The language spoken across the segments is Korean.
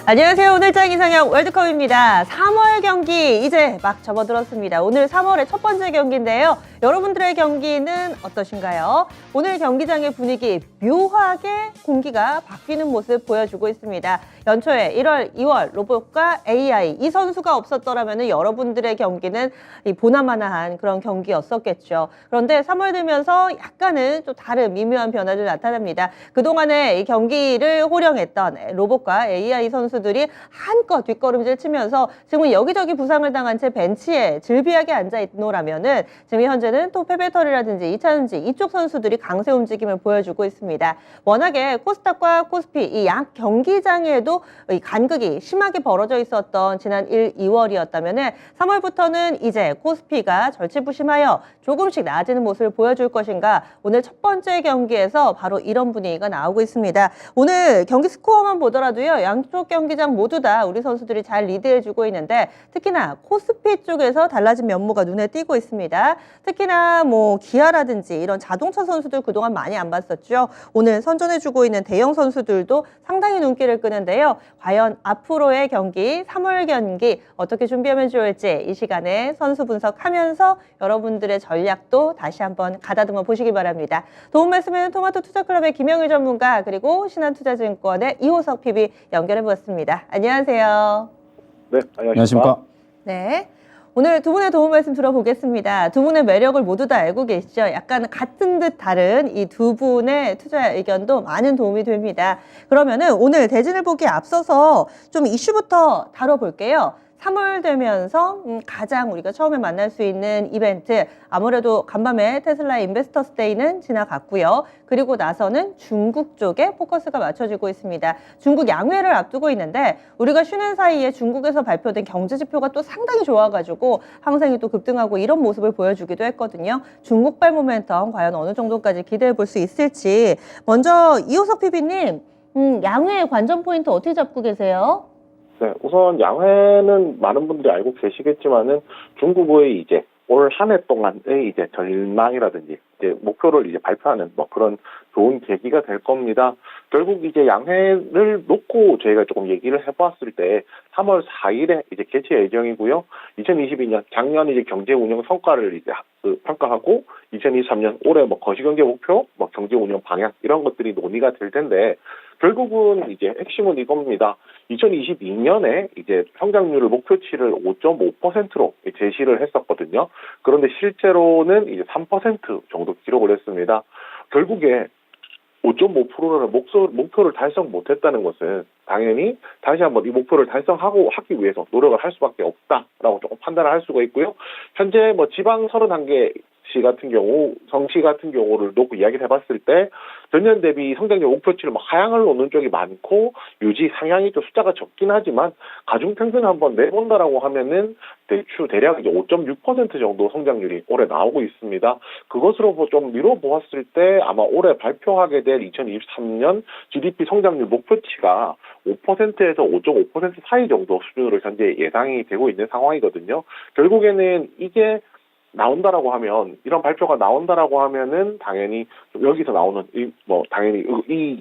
안녕하세요. 오늘장 이상형 월드컵입니다. 3월 경기 이제 막 접어들었습니다. 오늘 3월의 첫 번째 경기인데요. 여러분들의 경기는 어떠신가요? 오늘 경기장의 분위기 묘하게 공기가 바뀌는 모습 보여주고 있습니다. 연초에 1월, 2월 로봇과 AI 이 선수가 없었더라면 여러분들의 경기는 보나마나한 그런 경기였었겠죠. 그런데 3월 되면서 약간은 좀 다른 미묘한 변화를 나타냅니다. 그동안에 이 경기를 호령했던 로봇과 AI 선수들이 한껏 뒷걸음질 치면서 지금 여기저기 부상을 당한 채 벤치에 질비하게 앉아있노라면은 지금 현재는 또 페베터리라든지 이찬은지 이쪽 선수들이 강세 움직임을 보여주고 있습니다. 워낙에 코스닥과 코스피 이 양 경기장에도 이 간극이 심하게 벌어져 있었던 지난 1, 2월이었다면은 3월부터는 이제 코스피가 절치부심하여 조금씩 나아지는 모습을 보여줄 것인가. 오늘 첫 번째 경기에서 바로 이런 분위기가 나오고 있습니다. 오늘 경기 스코어만 보더라도요. 양쪽 경기장 모두 다 우리 선수들이 잘 리드해주고 있는데 특히나 코스피 쪽에서 달라진 면모가 눈에 띄고 있습니다. 특히나 뭐 기아라든지 이런 자동차 선수들 그동안 많이 안 봤었죠. 오늘 선전해주고 있는 대형 선수들도 상당히 눈길을 끄는데요. 과연 앞으로의 경기, 3월 경기 어떻게 준비하면 좋을지 이 시간에 선수 분석하면서 여러분들의 전략도 다시 한번 가다듬어 보시기 바랍니다. 도움 말씀은 토마토 투자클럽의 김영일 전문가 그리고 신한투자증권의 이호석 PB 연결해 보았습니다. 안녕하세요. 네, 안녕하십니까. 네. 오늘 두 분의 도움 말씀 들어보겠습니다. 두 분의 매력을 모두 다 알고 계시죠? 약간 같은 듯 다른 이 두 분의 투자 의견도 많은 도움이 됩니다. 그러면은 오늘 대진을 보기에 앞서서 좀 이슈부터 다뤄볼게요. 3월 되면서 가장 우리가 처음에 만날 수 있는 이벤트 아무래도 간밤에 테슬라 인베스터스 데이는 지나갔고요. 그리고 나서는 중국 쪽에 포커스가 맞춰지고 있습니다. 중국 양회를 앞두고 있는데 우리가 쉬는 사이에 중국에서 발표된 경제 지표가 또 상당히 좋아가지고 항상이 또 급등하고 이런 모습을 보여주기도 했거든요. 중국발 모멘텀 과연 어느 정도까지 기대해 볼 수 있을지 먼저 이호석 PB님 양회의 관전 포인트 어떻게 잡고 계세요? 네, 우선 양회는 많은 분들이 알고 계시겠지만은 중국의 이제 올 한 해 동안의 이제 전망이라든지 이제 목표를 이제 발표하는 뭐 그런 좋은 계기가 될 겁니다. 결국 이제 양회를 놓고 저희가 조금 얘기를 해봤을 때 3월 4일에 이제 개최 예정이고요. 2022년 작년 이제 경제 운영 성과를 이제 평가하고 2023년 올해 뭐 거시경제 목표, 뭐 경제 운영 방향 이런 것들이 논의가 될 텐데 결국은 이제 핵심은 이겁니다. 2022년에 이제 성장률을 목표치를 5.5%로 제시를 했었거든요. 그런데 실제로는 이제 3% 정도 기록을 했습니다. 결국에 5.5%라는 목표를 달성 못했다는 것은 당연히 다시 한번 이 목표를 하기 위해서 노력을 할 수밖에 없다라고 조금 판단을 할 수가 있고요. 현재 뭐 지방 31개 시 같은 경우, 성시 같은 경우를 놓고 이야기를 해봤을 때 전년 대비 성장률 목표치를 막 하향을 놓는 쪽이 많고 유지 상향이 또 숫자가 적긴 하지만 가중평균 한번 내본다라고 하면은 대략 이제 5.6% 정도 성장률이 올해 나오고 있습니다. 그것으로 좀 미뤄보았을 때 아마 올해 발표하게 될 2023년 GDP 성장률 목표치가 5%에서 5.5% 사이 정도 수준으로 현재 예상이 되고 있는 상황이거든요. 결국에는 이게 나온다라고 하면 이런 발표가 나온다라고 하면은 당연히 여기서 나오는 당연히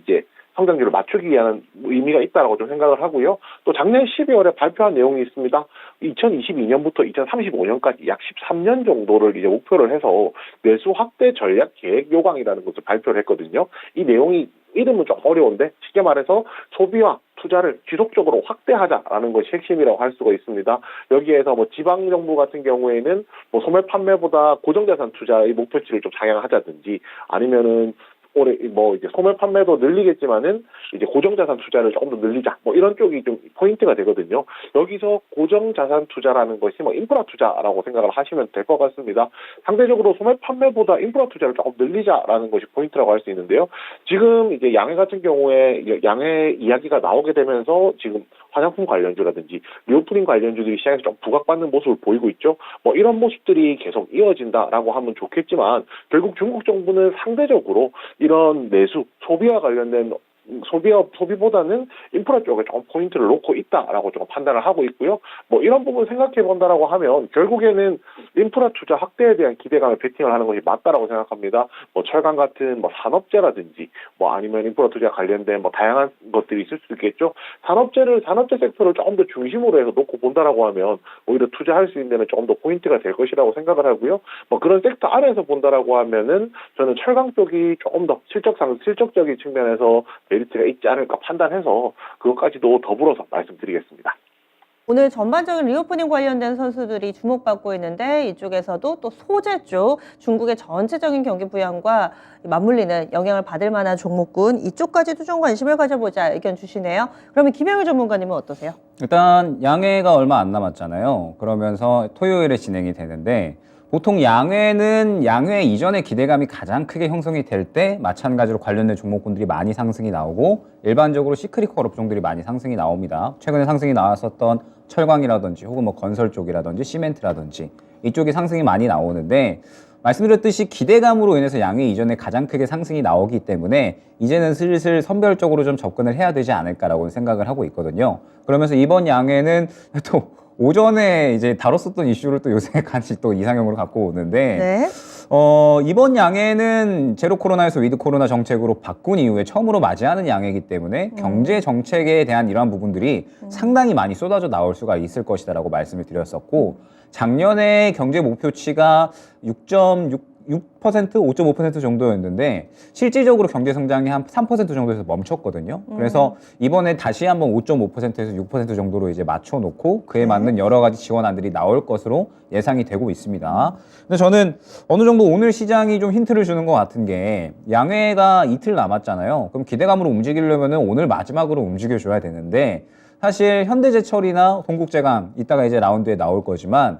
이제 성장률을 맞추기 위한 의미가 있다라고 좀 생각을 하고요. 또 작년 12월에 발표한 내용이 있습니다. 2022년부터 2035년까지 약 13년 정도를 이제 목표를 해서 내수 확대 전략 계획 요강이라는 것을 발표를 했거든요. 이 내용이 이름은 좀 어려운데 쉽게 말해서 소비와 투자를 지속적으로 확대하자라는 것이 핵심이라고 할 수가 있습니다. 여기에서 뭐 지방 정부 같은 경우에는 뭐 소매 판매보다 고정자산 투자의 목표치를 좀 상향하자든지 아니면은 올해 뭐 이제 소매 판매도 늘리겠지만은 이제 고정자산 투자를 조금 더 늘리자 뭐 이런 쪽이 좀 포인트가 되거든요. 여기서 고정자산 투자라는 것이 뭐 인프라 투자라고 생각을 하시면 될 것 같습니다. 상대적으로 소매 판매보다 인프라 투자를 조금 늘리자라는 것이 포인트라고 할 수 있는데요. 지금 이제 양회 같은 경우에 양회 이야기가 나오게 되면서 지금 화장품 관련주라든지 리오프닝 관련주들이 시장에서 좀 부각받는 모습을 보이고 있죠. 뭐 이런 모습들이 계속 이어진다라고 하면 좋겠지만 결국 중국 정부는 상대적으로 이런 내수, 소비와 관련된 소비보다는 인프라 쪽에 조금 포인트를 놓고 있다라고 조금 판단을 하고 있고요. 뭐 이런 부분 생각해 본다라고 하면 결국에는 인프라 투자 확대에 대한 기대감을 베팅을 하는 것이 맞다라고 생각합니다. 뭐 철강 같은 뭐 산업재라든지 뭐 아니면 인프라 투자 관련된 뭐 다양한 것들이 있을 수 있겠죠. 산업재 섹터를 조금 더 중심으로 해서 놓고 본다라고 하면 오히려 투자할 수 있는 데는 조금 더 포인트가 될 것이라고 생각을 하고요. 뭐 그런 섹터 안에서 본다라고 하면은 저는 철강 쪽이 조금 더 실적적인 측면에서 메리트가 있지 않을까 판단해서 그것까지도 더불어서 말씀드리겠습니다. 오늘 전반적인 리오프닝 관련된 선수들이 주목받고 있는데 이쪽에서도 또 소재 쪽 중국의 전체적인 경기 부양과 맞물리는 영향을 받을 만한 종목군 이쪽까지도 좀 관심을 가져보자 의견 주시네요. 그러면 김영일 전문가님은 어떠세요? 일단 양회가 얼마 안 남았잖아요. 그러면서 토요일에 진행이 되는데 보통 양회는 양회 이전의 기대감이 가장 크게 형성이 될 때 마찬가지로 관련된 종목군들이 많이 상승이 나오고 일반적으로 시크릿컬 업종들이 많이 상승이 나옵니다. 최근에 상승이 나왔었던 철강이라든지 혹은 뭐 건설 쪽이라든지 시멘트라든지 이쪽이 상승이 많이 나오는데 말씀드렸듯이 기대감으로 인해서 양회 이전에 가장 크게 상승이 나오기 때문에 이제는 슬슬 선별적으로 좀 접근을 해야 되지 않을까라고 생각을 하고 있거든요. 그러면서 이번 양회는 또 오전에 이제 다뤘었던 이슈를 또 요새 같이 또 이상형으로 갖고 오는데 네. 이번 양해는 제로 코로나에서 위드 코로나 정책으로 바꾼 이후에 처음으로 맞이하는 양해이기 때문에 경제 정책에 대한 이러한 부분들이 상당히 많이 쏟아져 나올 수가 있을 것이다라고 말씀을 드렸었고 작년에 경제 목표치가 6%, 5.5% 정도였는데 실질적으로 경제 성장이 한 3% 정도에서 멈췄거든요. 그래서 이번에 다시 한번 5.5%에서 6% 정도로 이제 맞춰놓고 그에 맞는 여러 가지 지원안들이 나올 것으로 예상이 되고 있습니다. 근데 저는 어느 정도 오늘 시장이 좀 힌트를 주는 것 같은 게 양회가 이틀 남았잖아요. 그럼 기대감으로 움직이려면은 오늘 마지막으로 움직여줘야 되는데 사실 현대제철이나 동국제강 이따가 이제 라운드에 나올 거지만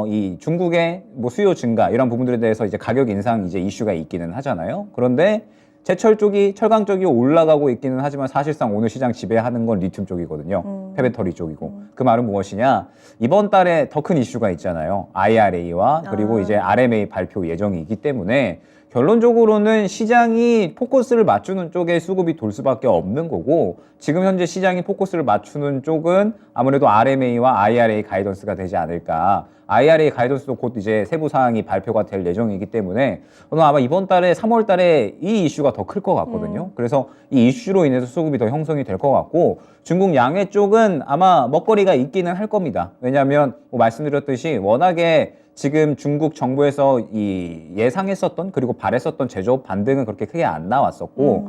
이 중국의 뭐 수요 증가 이런 부분들에 대해서 이제 가격 인상 이제 이슈가 있기는 하잖아요. 그런데 제철 쪽이 철강 쪽이 올라가고 있기는 하지만 사실상 오늘 시장 지배하는 건 리튬 쪽이거든요. 폐배터리 쪽이고. 그 말은 무엇이냐? 이번 달에 더 큰 이슈가 있잖아요. IRA와 그리고 이제 RMA 발표 예정이 있기 때문에 결론적으로는 시장이 포커스를 맞추는 쪽에 수급이 돌 수밖에 없는 거고 지금 현재 시장이 포커스를 맞추는 쪽은 아무래도 RMA와 IRA 가이던스가 되지 않을까. IRA 가이던스도 곧 이제 세부 사항이 발표가 될 예정이기 때문에 저는 아마 이번 달에 3월 달에 이 이슈가 더 클 것 같거든요. 그래서 이 이슈로 인해서 수급이 더 형성이 될 것 같고 중국 양해 쪽은 아마 먹거리가 있기는 할 겁니다. 왜냐하면 뭐 말씀드렸듯이 워낙에 지금 중국 정부에서 이 예상했었던 그리고 바랬었던 제조업 반등은 그렇게 크게 안 나왔었고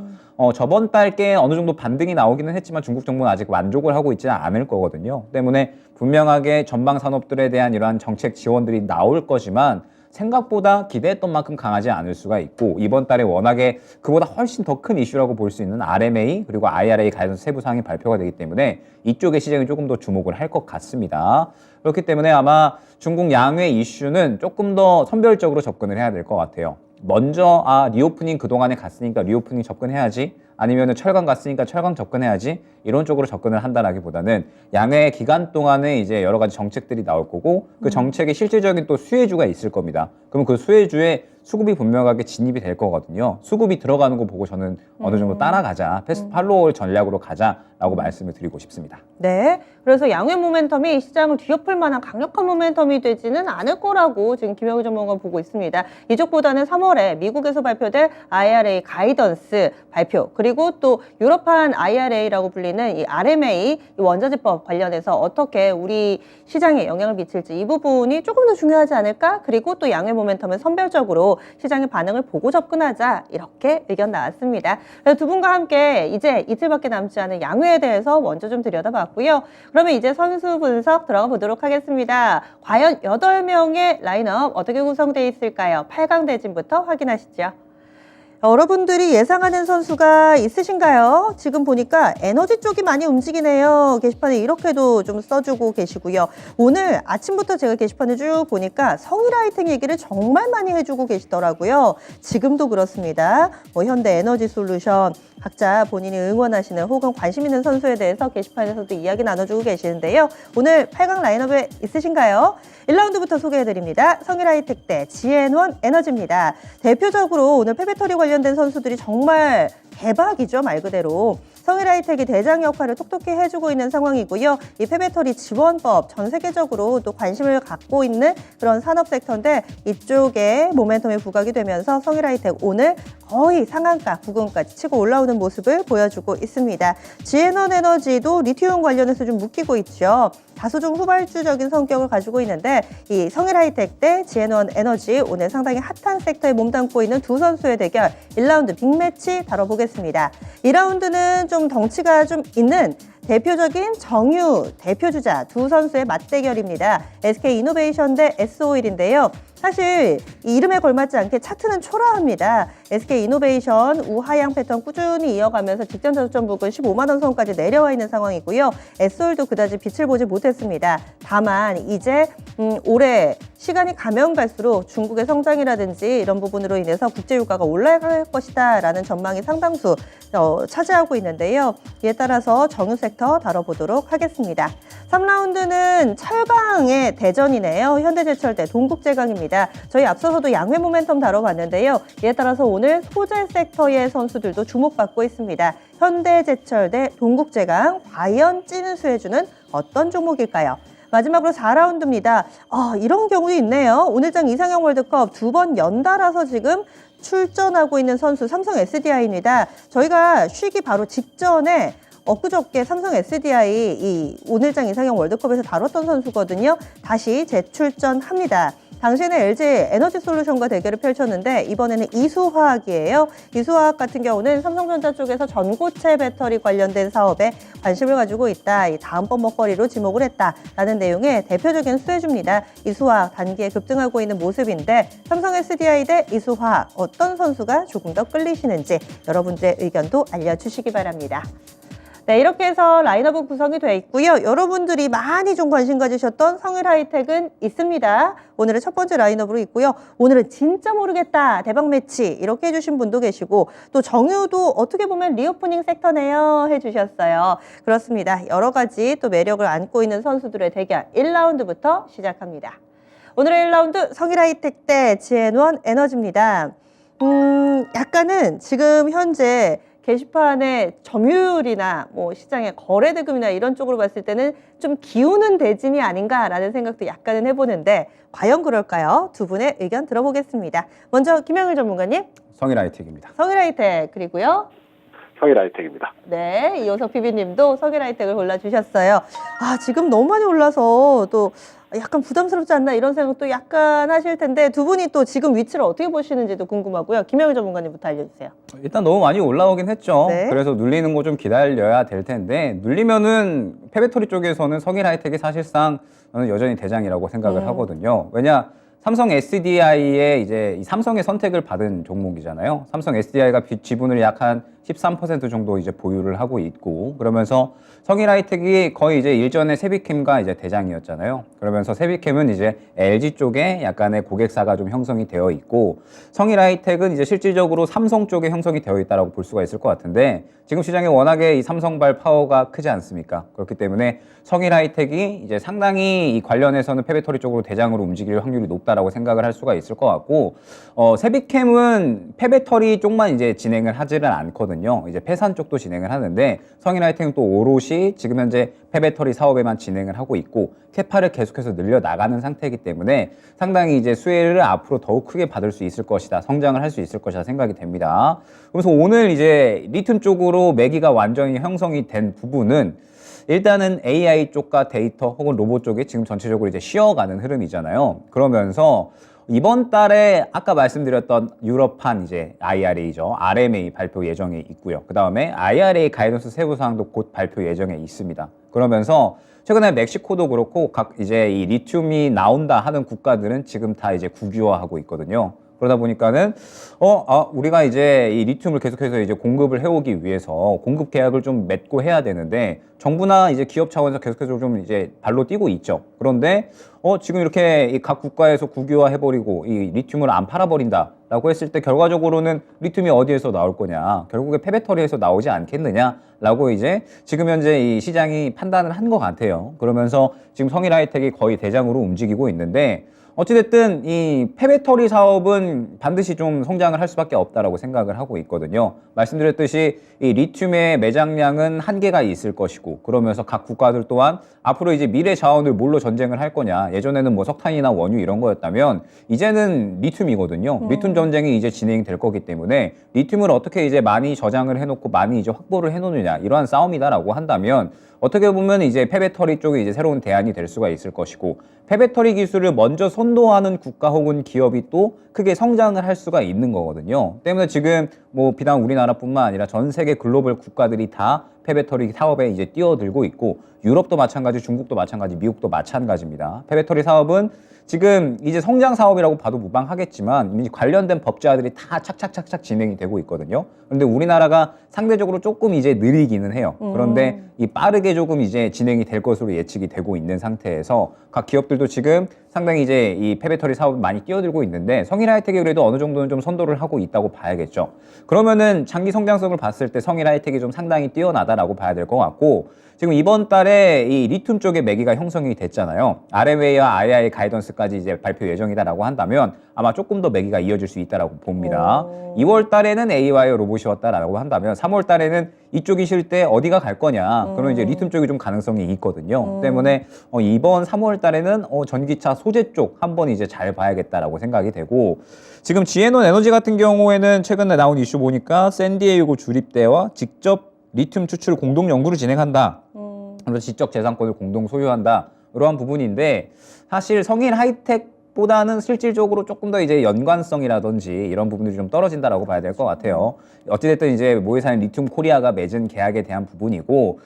저번 달께 어느 정도 반등이 나오기는 했지만 중국 정부는 아직 만족을 하고 있지는 않을 거거든요. 때문에 분명하게 전방 산업들에 대한 이러한 정책 지원들이 나올 거지만 생각보다 기대했던 만큼 강하지 않을 수가 있고 이번 달에 워낙에 그보다 훨씬 더 큰 이슈라고 볼 수 있는 RMA 그리고 IRA 가이던스 세부 사항이 발표가 되기 때문에 이쪽에 시장이 조금 더 주목을 할 것 같습니다. 그렇기 때문에 아마 중국 양회 이슈는 조금 더 선별적으로 접근을 해야 될 것 같아요. 먼저 리오프닝 그동안에 갔으니까 리오프닝 접근해야지 아니면은 철강 갔으니까 철강 접근해야지 이런 쪽으로 접근을 한다라기보다는 양회 기간 동안에 이제 여러 가지 정책들이 나올 거고 그 정책의 실질적인 또 수혜주가 있을 겁니다. 그럼 그 수혜주에 수급이 분명하게 진입이 될 거거든요. 수급이 들어가는 거 보고 저는 어느 정도 따라가자, 패스트 팔로워 전략으로 가자라고 말씀을 드리고 싶습니다. 네, 그래서 양회 모멘텀이 시장을 뒤엎을 만한 강력한 모멘텀이 되지는 않을 거라고 지금 김영희 전문가가 보고 있습니다. 이쪽보다는 3월에 미국에서 발표될 IRA 가이던스 발표 그리고 또 유럽판 IRA라고 불리는 이 RMA 이 원자재법 관련해서 어떻게 우리 시장에 영향을 미칠지 이 부분이 조금 더 중요하지 않을까? 그리고 또 양회 모멘텀은 선별적으로 시장의 반응을 보고 접근하자 이렇게 의견 나왔습니다. 그래서 두 분과 함께 이제 이틀밖에 남지 않은 양회에 대해서 먼저 좀 들여다봤고요. 그러면 이제 선수 분석 들어가 보도록 하겠습니다. 과연 8명의 라인업 어떻게 구성되어 있을까요? 8강 대진부터 확인하시죠. 여러분들이 예상하는 선수가 있으신가요? 지금 보니까 에너지 쪽이 많이 움직이네요. 게시판에 이렇게도 좀 써주고 계시고요. 오늘 아침부터 제가 게시판에 쭉 보니까 성일하이텍 얘기를 정말 많이 해주고 계시더라고요. 지금도 그렇습니다. 뭐 현대에너지솔루션 각자 본인이 응원하시는 혹은 관심 있는 선수에 대해서 게시판에서도 이야기 나눠주고 계시는데요. 오늘 8강 라인업에 있으신가요? 1라운드부터 소개해드립니다. 성일하이텍 대 GN1 에너지입니다. 대표적으로 오늘 폐배터리 관련 관련된 선수들이 정말 대박이죠, 말 그대로. 성일하이텍이 대장 역할을 톡톡히 해주고 있는 상황이고요. 이 폐배터리 지원법 전 세계적으로 또 관심을 갖고 있는 그런 산업 섹터인데 이쪽에 모멘텀이 부각이 되면서 성일하이텍 오늘 거의 상한가 부근까지 치고 올라오는 모습을 보여주고 있습니다. 지앤원 에너지도 리튬 관련해서 좀 묶이고 있죠. 다소 좀 후발주적인 성격을 가지고 있는데 이 성일하이텍 대 지앤원 에너지 오늘 상당히 핫한 섹터에 몸담고 있는 두 선수의 대결 1라운드 빅매치 다뤄보겠습니다. 2라운드는 좀 덩치가 좀 있는 대표적인 정유 대표주자 두 선수의 맞대결입니다. SK이노베이션 대 S-OIL인데요. 사실 이 이름에 걸맞지 않게 차트는 초라합니다. SK이노베이션 우하향 패턴 꾸준히 이어가면서 직전 저점 부근 15만 원 선까지 내려와 있는 상황이고요. S-OIL도 그다지 빛을 보지 못했습니다. 다만 이제 올해 시간이 가면 갈수록 중국의 성장이라든지 이런 부분으로 인해서 국제유가가 올라갈 것이다 라는 전망이 상당수 차지하고 있는데요. 이에 따라서 정유 섹터 다뤄보도록 하겠습니다. 3라운드는 철강의 대전이네요. 현대제철 대 동국제강입니다. 저희 앞서서도 양회 모멘텀 다뤄봤는데요. 이에 따라서 오늘 소재 섹터의 선수들도 주목받고 있습니다. 현대제철 대 동국제강, 과연 찐을 수해주는 어떤 종목일까요? 마지막으로 4라운드입니다. 이런 경우도 있네요. 오늘장 이상형 월드컵 두 번 연달아서 지금 출전하고 있는 선수 삼성 SDI입니다. 저희가 쉬기 바로 직전에 엊그저께 삼성 SDI 이 오늘장 이상형 월드컵에서 다뤘던 선수거든요. 다시 재출전합니다. 당시에는 LG 에너지솔루션과 대결을 펼쳤는데 이번에는 이수화학이에요. 이수화학 같은 경우는 삼성전자 쪽에서 전고체 배터리 관련된 사업에 관심을 가지고 있다. 이 다음번 먹거리로 지목을 했다라는 내용의 대표적인 수혜주입니다. 이수화학 단기에 급등하고 있는 모습인데 삼성 SDI 대 이수화학 어떤 선수가 조금 더 끌리시는지 여러분들의 의견도 알려주시기 바랍니다. 네, 이렇게 해서 라인업은 구성이 되어 있고요. 여러분들이 많이 좀 관심 가지셨던 성일하이텍은 있습니다. 오늘의 첫 번째 라인업으로 있고요. 오늘은 진짜 모르겠다, 대박 매치 이렇게 해주신 분도 계시고 또 정유도 어떻게 보면 리오프닝 섹터네요 해주셨어요. 그렇습니다. 여러 가지 또 매력을 안고 있는 선수들의 대결 1라운드부터 시작합니다. 오늘의 1라운드 성일하이텍 대 지앤원 에너지입니다. 약간은 지금 현재 게시판의 점유율이나 뭐 시장의 거래 대금이나 이런 쪽으로 봤을 때는 좀 기우는 대진이 아닌가라는 생각도 약간은 해보는데 과연 그럴까요? 두 분의 의견 들어보겠습니다. 먼저 김영일 전문가님. 성일하이텍입니다. 성일하이텍 그리고요. 성일하이텍입니다. 네, 이호석 PB님도 성일하이텍을 골라주셨어요. 지금 너무 많이 올라서 또 약간 부담스럽지 않나 이런 생각도 약간 하실 텐데 두 분이 또 지금 위치를 어떻게 보시는지도 궁금하고요. 김영일 전문가님부터 알려주세요. 일단 너무 많이 올라오긴 했죠. 네. 그래서 눌리는 거 좀 기다려야 될 텐데 눌리면은 폐배터리 쪽에서는 성일하이텍이 사실상 저는 여전히 대장이라고 생각을 하거든요. 왜냐? 삼성 SDI의 이제 이 삼성의 선택을 받은 종목이잖아요. 삼성 SDI가 지분을 약 한 13% 정도 이제 보유를 하고 있고 그러면서 성일하이텍이 거의 이제 일전에 세비캠과 이제 대장이었잖아요. 그러면서 세비캠은 이제 LG 쪽에 약간의 고객사가 좀 형성이 되어 있고 성일하이텍은 이제 실질적으로 삼성 쪽에 형성이 되어 있다라고 볼 수가 있을 것 같은데 지금 시장에 워낙에 이 삼성발 파워가 크지 않습니까? 그렇기 때문에 성일하이텍이 이제 상당히 이 관련해서는 폐배터리 쪽으로 대장으로 움직일 확률이 높다라고 생각을 할 수가 있을 것 같고 세비캠은 폐배터리 쪽만 이제 진행을 하지는 않거든요. 이제 폐산 쪽도 진행을 하는데 성일하이텍은 또 오롯이 지금 현재 폐배터리 사업에만 진행을 하고 있고 캐파를 계속해서 늘려 나가는 상태이기 때문에 상당히 이제 수혜를 앞으로 더욱 크게 받을 수 있을 것이다. 성장을 할 수 있을 것이다 생각이 됩니다. 그래서 오늘 이제 리튬 쪽으로 매기가 완전히 형성이 된 부분은 일단은 AI 쪽과 데이터 혹은 로봇 쪽이 지금 전체적으로 이제 쉬어가는 흐름이잖아요. 그러면서 이번 달에 아까 말씀드렸던 유럽판 이제 IRA죠. RMA 발표 예정에 있고요. 그 다음에 IRA 가이던스 세부 사항도 곧 발표 예정에 있습니다. 그러면서 최근에 멕시코도 그렇고 각 이제 이 리튬이 나온다 하는 국가들은 지금 다 이제 국유화하고 있거든요. 그러다 보니까는 우리가 이제 이 리튬을 계속해서 이제 공급을 해오기 위해서 공급 계약을 좀 맺고 해야 되는데 정부나 이제 기업 차원에서 계속해서 좀 이제 발로 뛰고 있죠. 그런데 지금 이렇게 이 각 국가에서 국유화 해버리고 이 리튬을 안 팔아버린다라고 했을 때 결과적으로는 리튬이 어디에서 나올 거냐? 결국에 폐배터리에서 나오지 않겠느냐라고 이제 지금 현재 이 시장이 판단을 한 것 같아요. 그러면서 지금 성일하이텍이 거의 대장으로 움직이고 있는데. 어찌됐든 이 폐배터리 사업은 반드시 좀 성장을 할 수밖에 없다라고 생각을 하고 있거든요. 말씀드렸듯이 이 리튬의 매장량은 한계가 있을 것이고, 그러면서 각 국가들 또한 앞으로 이제 미래 자원을 뭘로 전쟁을 할 거냐. 예전에는 뭐 석탄이나 원유 이런 거였다면 이제는 리튬이거든요. 리튬 전쟁이 이제 진행될 거기 때문에 리튬을 어떻게 이제 많이 저장을 해놓고 많이 이제 확보를 해놓느냐, 이러한 싸움이다라고 한다면 어떻게 보면 이제 폐배터리 쪽이 이제 새로운 대안이 될 수가 있을 것이고, 폐배터리 기술을 먼저 선도하는 국가 혹은 기업이 또 크게 성장을 할 수가 있는 거거든요. 때문에 지금 뭐 비단 우리나라뿐만 아니라 전 세계 글로벌 국가들이 다 폐배터리 사업에 이제 뛰어들고 있고, 유럽도 마찬가지, 중국도 마찬가지, 미국도 마찬가지입니다. 폐배터리 사업은 지금 이제 성장 사업이라고 봐도 무방하겠지만 이미 관련된 법제화들이 다 착착착착 진행이 되고 있거든요. 그런데 우리나라가 상대적으로 조금 이제 느리기는 해요. 그런데 이 빠르게 조금 이제 진행이 될 것으로 예측이 되고 있는 상태에서 각 기업들도 지금 상당히 이제 이 폐배터리 사업을 많이 뛰어들고 있는데, 성일하이텍이 그래도 어느 정도는 좀 선도를 하고 있다고 봐야겠죠. 그러면은 장기 성장성을 봤을 때 성일하이텍이 좀 상당히 뛰어나다라고 봐야 될 것 같고, 지금 이번 달에 이 리튬 쪽의 매기가 형성이 됐잖아요. RMA와 IIA 가이던스까지 이제 발표 예정이다라고 한다면 아마 조금 더 매기가 이어질 수 있다라고 봅니다. 2월 달에는 AY 로봇이었다라고 한다면 3월 달에는 이쪽이 쉴 때 어디가 갈 거냐. 그러면 이제 리튬 쪽이 좀 가능성이 있거든요. 때문에 이번 3월 달에는 전기차 소재 쪽 한번 이제 잘 봐야겠다라고 생각이 되고, 지금 지에논 에너지 같은 경우에는 최근에 나온 이슈 보니까 샌디에이고 주립대와 직접 리튬 추출 공동 연구를 진행한다. 그래서 지적 재산권을 공동 소유한다. 이러한 부분인데, 사실 성일 하이텍보다는 실질적으로 조금 더 이제 연관성이라든지 이런 부분들이 좀 떨어진다라고 봐야 될 것 같아요. 어찌됐든 이제 모회사인 리튬 코리아가 맺은 계약에 대한 부분이고,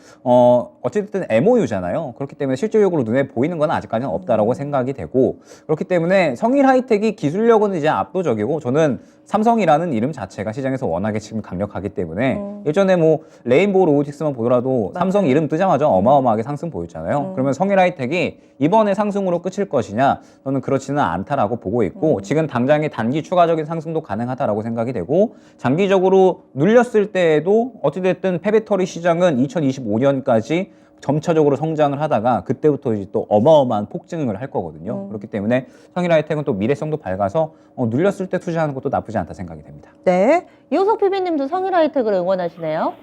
어찌됐든 MOU잖아요. 그렇기 때문에 실질적으로 눈에 보이는 건 아직까지는 없다라고 생각이 되고, 그렇기 때문에 성일 하이텍이 기술력은 이제 압도적이고, 저는 삼성이라는 이름 자체가 시장에서 워낙에 지금 강력하기 때문에 예전에 뭐 레인보우 로보틱스만 보더라도 삼성 이름 뜨자마자 어마어마하게 상승 보였잖아요. 그러면 성일 하이텍이 이번에 상승으로 끝일 것이냐, 저는 그렇지는 않다라고 보고 있고, 지금 당장의 단기 추가적인 상승도 가능하다라고 생각이 되고, 장기적으로 눌렸을 때에도 어찌됐든 폐배터리 시장은 2025년까지 점차적으로 성장을 하다가 그때부터 이제 또 어마어마한 폭증을 할 거거든요. 그렇기 때문에 성일 하이텍은 또 미래성도 밝아서 눌렸을 때 투자하는 것도 나쁘지 않다 생각이 됩니다. 네. 이호석 PB님도 성일 하이텍을 응원하시네요.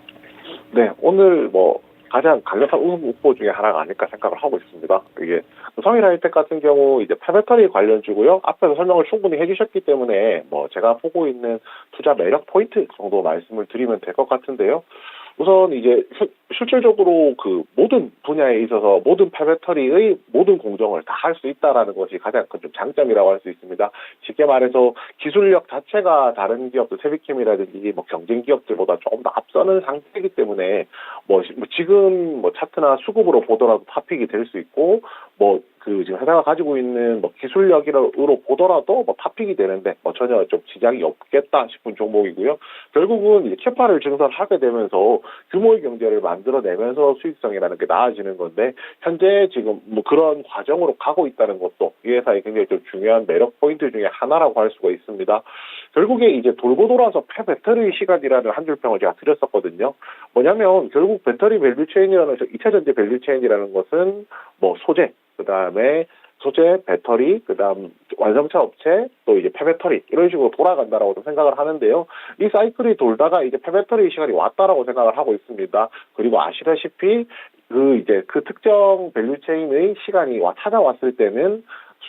네, 오늘 뭐 가장 강력한 우승 후보 중에 하나가 아닐까 생각을 하고 있습니다. 이게 성일 하이텍 같은 경우 이제 폐배터리 관련주고요. 앞에서 설명을 충분히 해주셨기 때문에 뭐 제가 보고 있는 투자 매력 포인트 정도 말씀을 드리면 될 것 같은데요. 우선 이제 실질적으로 그 모든 분야에 있어서 모든 폐배터리의 모든 공정을 다 할 수 있다라는 것이 가장 큰 좀 장점이라고 할 수 있습니다. 쉽게 말해서 기술력 자체가 다른 기업들, 세비캠이라든지 뭐 경쟁 기업들보다 조금 더 앞서는 상태이기 때문에 뭐 지금 뭐 차트나 수급으로 보더라도 탑픽이 될 수 있고, 뭐 그 지금 회사가 가지고 있는 뭐 기술력으로 보더라도 뭐 탑픽이 되는데 뭐 전혀 좀 지장이 없겠다 싶은 종목이고요. 결국은 이제 캐파를 증설하게 되면서 규모의 경제를 만들어내면서 수익성이라는 게 나아지는 건데, 현재 지금 뭐 그런 과정으로 가고 있다는 것도 이 회사의 굉장히 좀 중요한 매력 포인트 중에 하나라고 할 수가 있습니다. 결국에 이제 돌고 돌아서 폐배터리 시간이라는 한 줄평을 제가 드렸었거든요. 뭐냐면 결국 배터리 밸류체인이라는 2차 전지 밸류체인이라는 것은 뭐 소재, 그다음에 소재, 배터리, 그다음 완성차 업체, 또 이제 폐배터리 이런 식으로 돌아간다라고 좀 생각을 하는데요. 이 사이클이 돌다가 이제 폐배터리 시간이 왔다라고 생각을 하고 있습니다. 그리고 아시다시피 그 특정 밸류체인의 시간이 찾아왔을 때는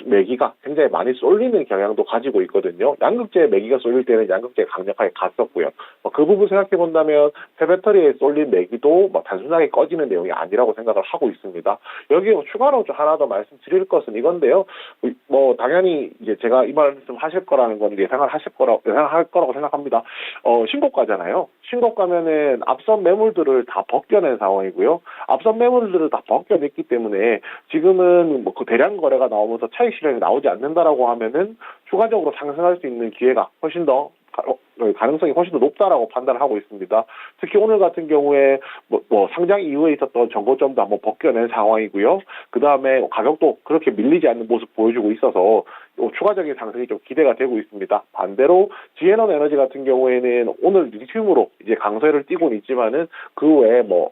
매기가 굉장히 많이 쏠리는 경향도 가지고 있거든요. 양극재 매기가 쏠릴 때는 양극재가 강력하게 갔었고요. 그 부분 생각해 본다면 폐배터리에 쏠린 매기도 단순하게 꺼지는 내용이 아니라고 생각을 하고 있습니다. 여기에 추가로 좀 하나 더 말씀드릴 것은 이건데요. 뭐 당연히 이제 제가 이 말씀 하실 거라는 건 예상할 거라고 생각합니다. 신고가잖아요. 신고가면은 앞선 매물들을 다 벗겨낸 상황이고요. 앞선 매물들을 다 벗겨냈기 때문에 지금은 뭐 그 대량 거래가 나오면서 차익 실현이 나오지 않는다라고 하면은 추가적으로 상승할 수 있는 기회가 훨씬 더 가능성이 훨씬 더 높다라고 판단을 하고 있습니다. 특히 오늘 같은 경우에 뭐 상장 이후에 있었던 정고점도 한번 벗겨낸 상황이고요. 그 다음에 가격도 그렇게 밀리지 않는 모습 보여주고 있어서 추가적인 상승이 좀 기대가 되고 있습니다. 반대로 지에논 에너지 같은 경우에는 오늘 리튬으로 이제 강세를 띠고는 있지만은 그 외에 뭐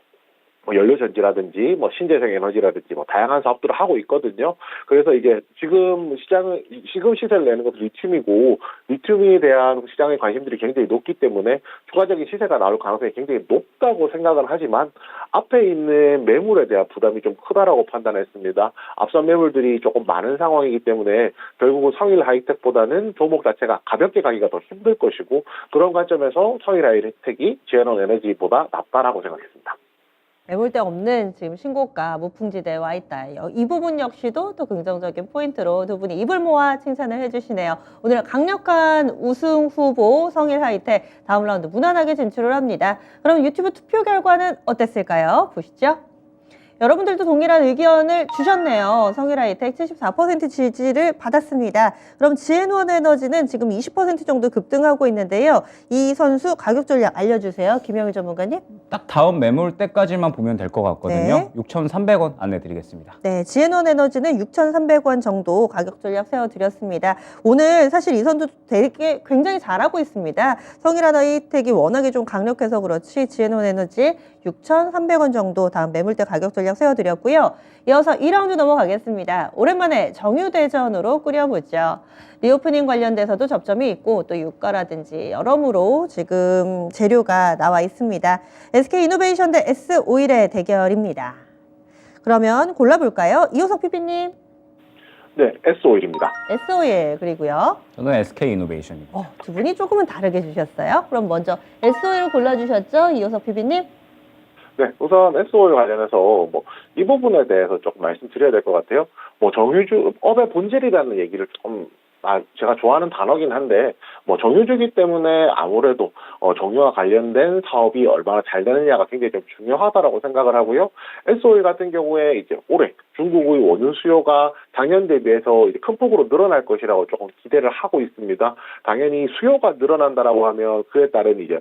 뭐 연료전지라든지 뭐 신재생 에너지라든지 뭐 다양한 사업들을 하고 있거든요. 그래서 이게 지금 시세를 내는 것은 리튬이고 리튬에 대한 시장의 관심들이 굉장히 높기 때문에 추가적인 시세가 나올 가능성이 굉장히 높다고 생각은 하지만 앞에 있는 매물에 대한 부담이 좀 크다라고 판단했습니다. 앞선 매물들이 조금 많은 상황이기 때문에 결국은 성일 하이텍보다는 종목 자체가 가볍게 가기가 더 힘들 것이고 그런 관점에서 성일 하이텍이 지앤원 에너지보다 낫다라고 생각했습니다. 매물대 없는 지금 신고가 무풍지대에 와 있다. 이 부분 역시도 또 긍정적인 포인트로 두 분이 입을 모아 칭찬을 해주시네요. 오늘 강력한 우승 후보 성일 하이텍 다음 라운드 무난하게 진출을 합니다. 그럼 유튜브 투표 결과는 어땠을까요? 보시죠. 여러분들도 동일한 의견을 주셨네요. 성일 하이텍 74% 지지를 받았습니다. 그럼 지앤원 에너지는 지금 20% 정도 급등하고 있는데요. 이 선수 가격 전략 알려주세요. 김영일 전문가님. 딱 다음 매물대까지만 보면 될 것 같거든요. 네. 6,300원 안내드리겠습니다. 네, 지앤원 에너지는 6,300원 정도 가격 전략 세워드렸습니다. 오늘 사실 이 선수 되게 굉장히 잘하고 있습니다. 성일 하이텍이 워낙에 좀 강력해서 그렇지 지앤원 에너지 6,300원 정도 다음 매물대 가격 전략 세워드렸고요. 이어서 2라운드 넘어가겠습니다. 오랜만에 정유대전으로 꾸려보죠. 리오프닝 관련돼서도 접점이 있고 또 유가라든지 여러모로 지금 재료가 나와 있습니다. SK이노베이션 대 S오일의 대결입니다. 그러면 골라볼까요? 이호석 PP님. 네, S오일입니다. S오일 그리고요. 저는 SK이노베이션입니다. 두 분이 조금은 다르게 주셨어요. 그럼 먼저 S오일을 골라주셨죠? 이호석 PP님. 네, 우선 S오일 관련해서 뭐 이 부분에 대해서 조금 말씀드려야 될 것 같아요. 뭐 정유주업의 본질이라는 얘기를 조금 제가 좋아하는 단어긴 한데 뭐 정유주기 때문에 아무래도 정유와 관련된 사업이 얼마나 잘 되느냐가 굉장히 좀 중요하다라고 생각을 하고요. S오일 같은 경우에 이제 올해 중국의 원유 수요가 작년 대비해서 이제 큰 폭으로 늘어날 것이라고 조금 기대를 하고 있습니다. 당연히 수요가 늘어난다라고 하면 그에 따른 이제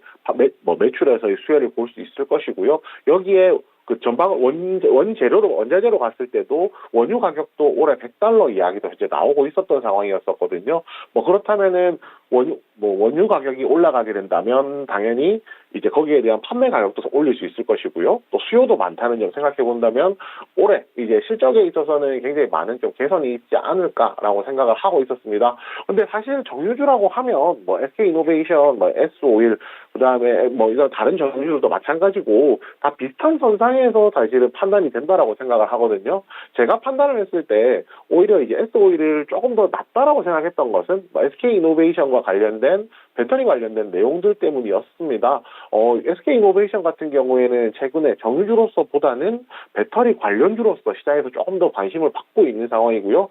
매출에서의 수혜를 볼 수 있을 것이고요. 여기에 그 전방 원재료로 갔을 때도 원유 가격도 올해 $100 이야기도 이제 나오고 있었던 상황이었었거든요. 뭐 그렇다면은 원유 가격이 올라가게 된다면 당연히 이제 거기에 대한 판매 가격도 올릴 수 있을 것이고요. 또 수요도 많다는 점 생각해 본다면 올해 이제 실적에 있어서는 굉장히 많은 좀 개선이 있지 않을까라고 생각을 하고 있었습니다. 근데 사실 정유주라고 하면 뭐 SK이노베이션, 뭐 S오일, 그다음에 뭐 이런 다른 정유주도 마찬가지고 다 비슷한 선상에서 사실은 판단이 된다라고 생각을 하거든요. 제가 판단을 했을 때 오히려 이제 S오일을 조금 더 낫다라고 생각했던 것은 뭐 SK이노베이션과 관련된 배터리 관련된 내용들 때문이었습니다. SK이노베이션 같은 경우에는 최근에 정유주로서보다는 배터리 관련주로서 시장에서 조금 더 관심을 받고 있는 상황이고요.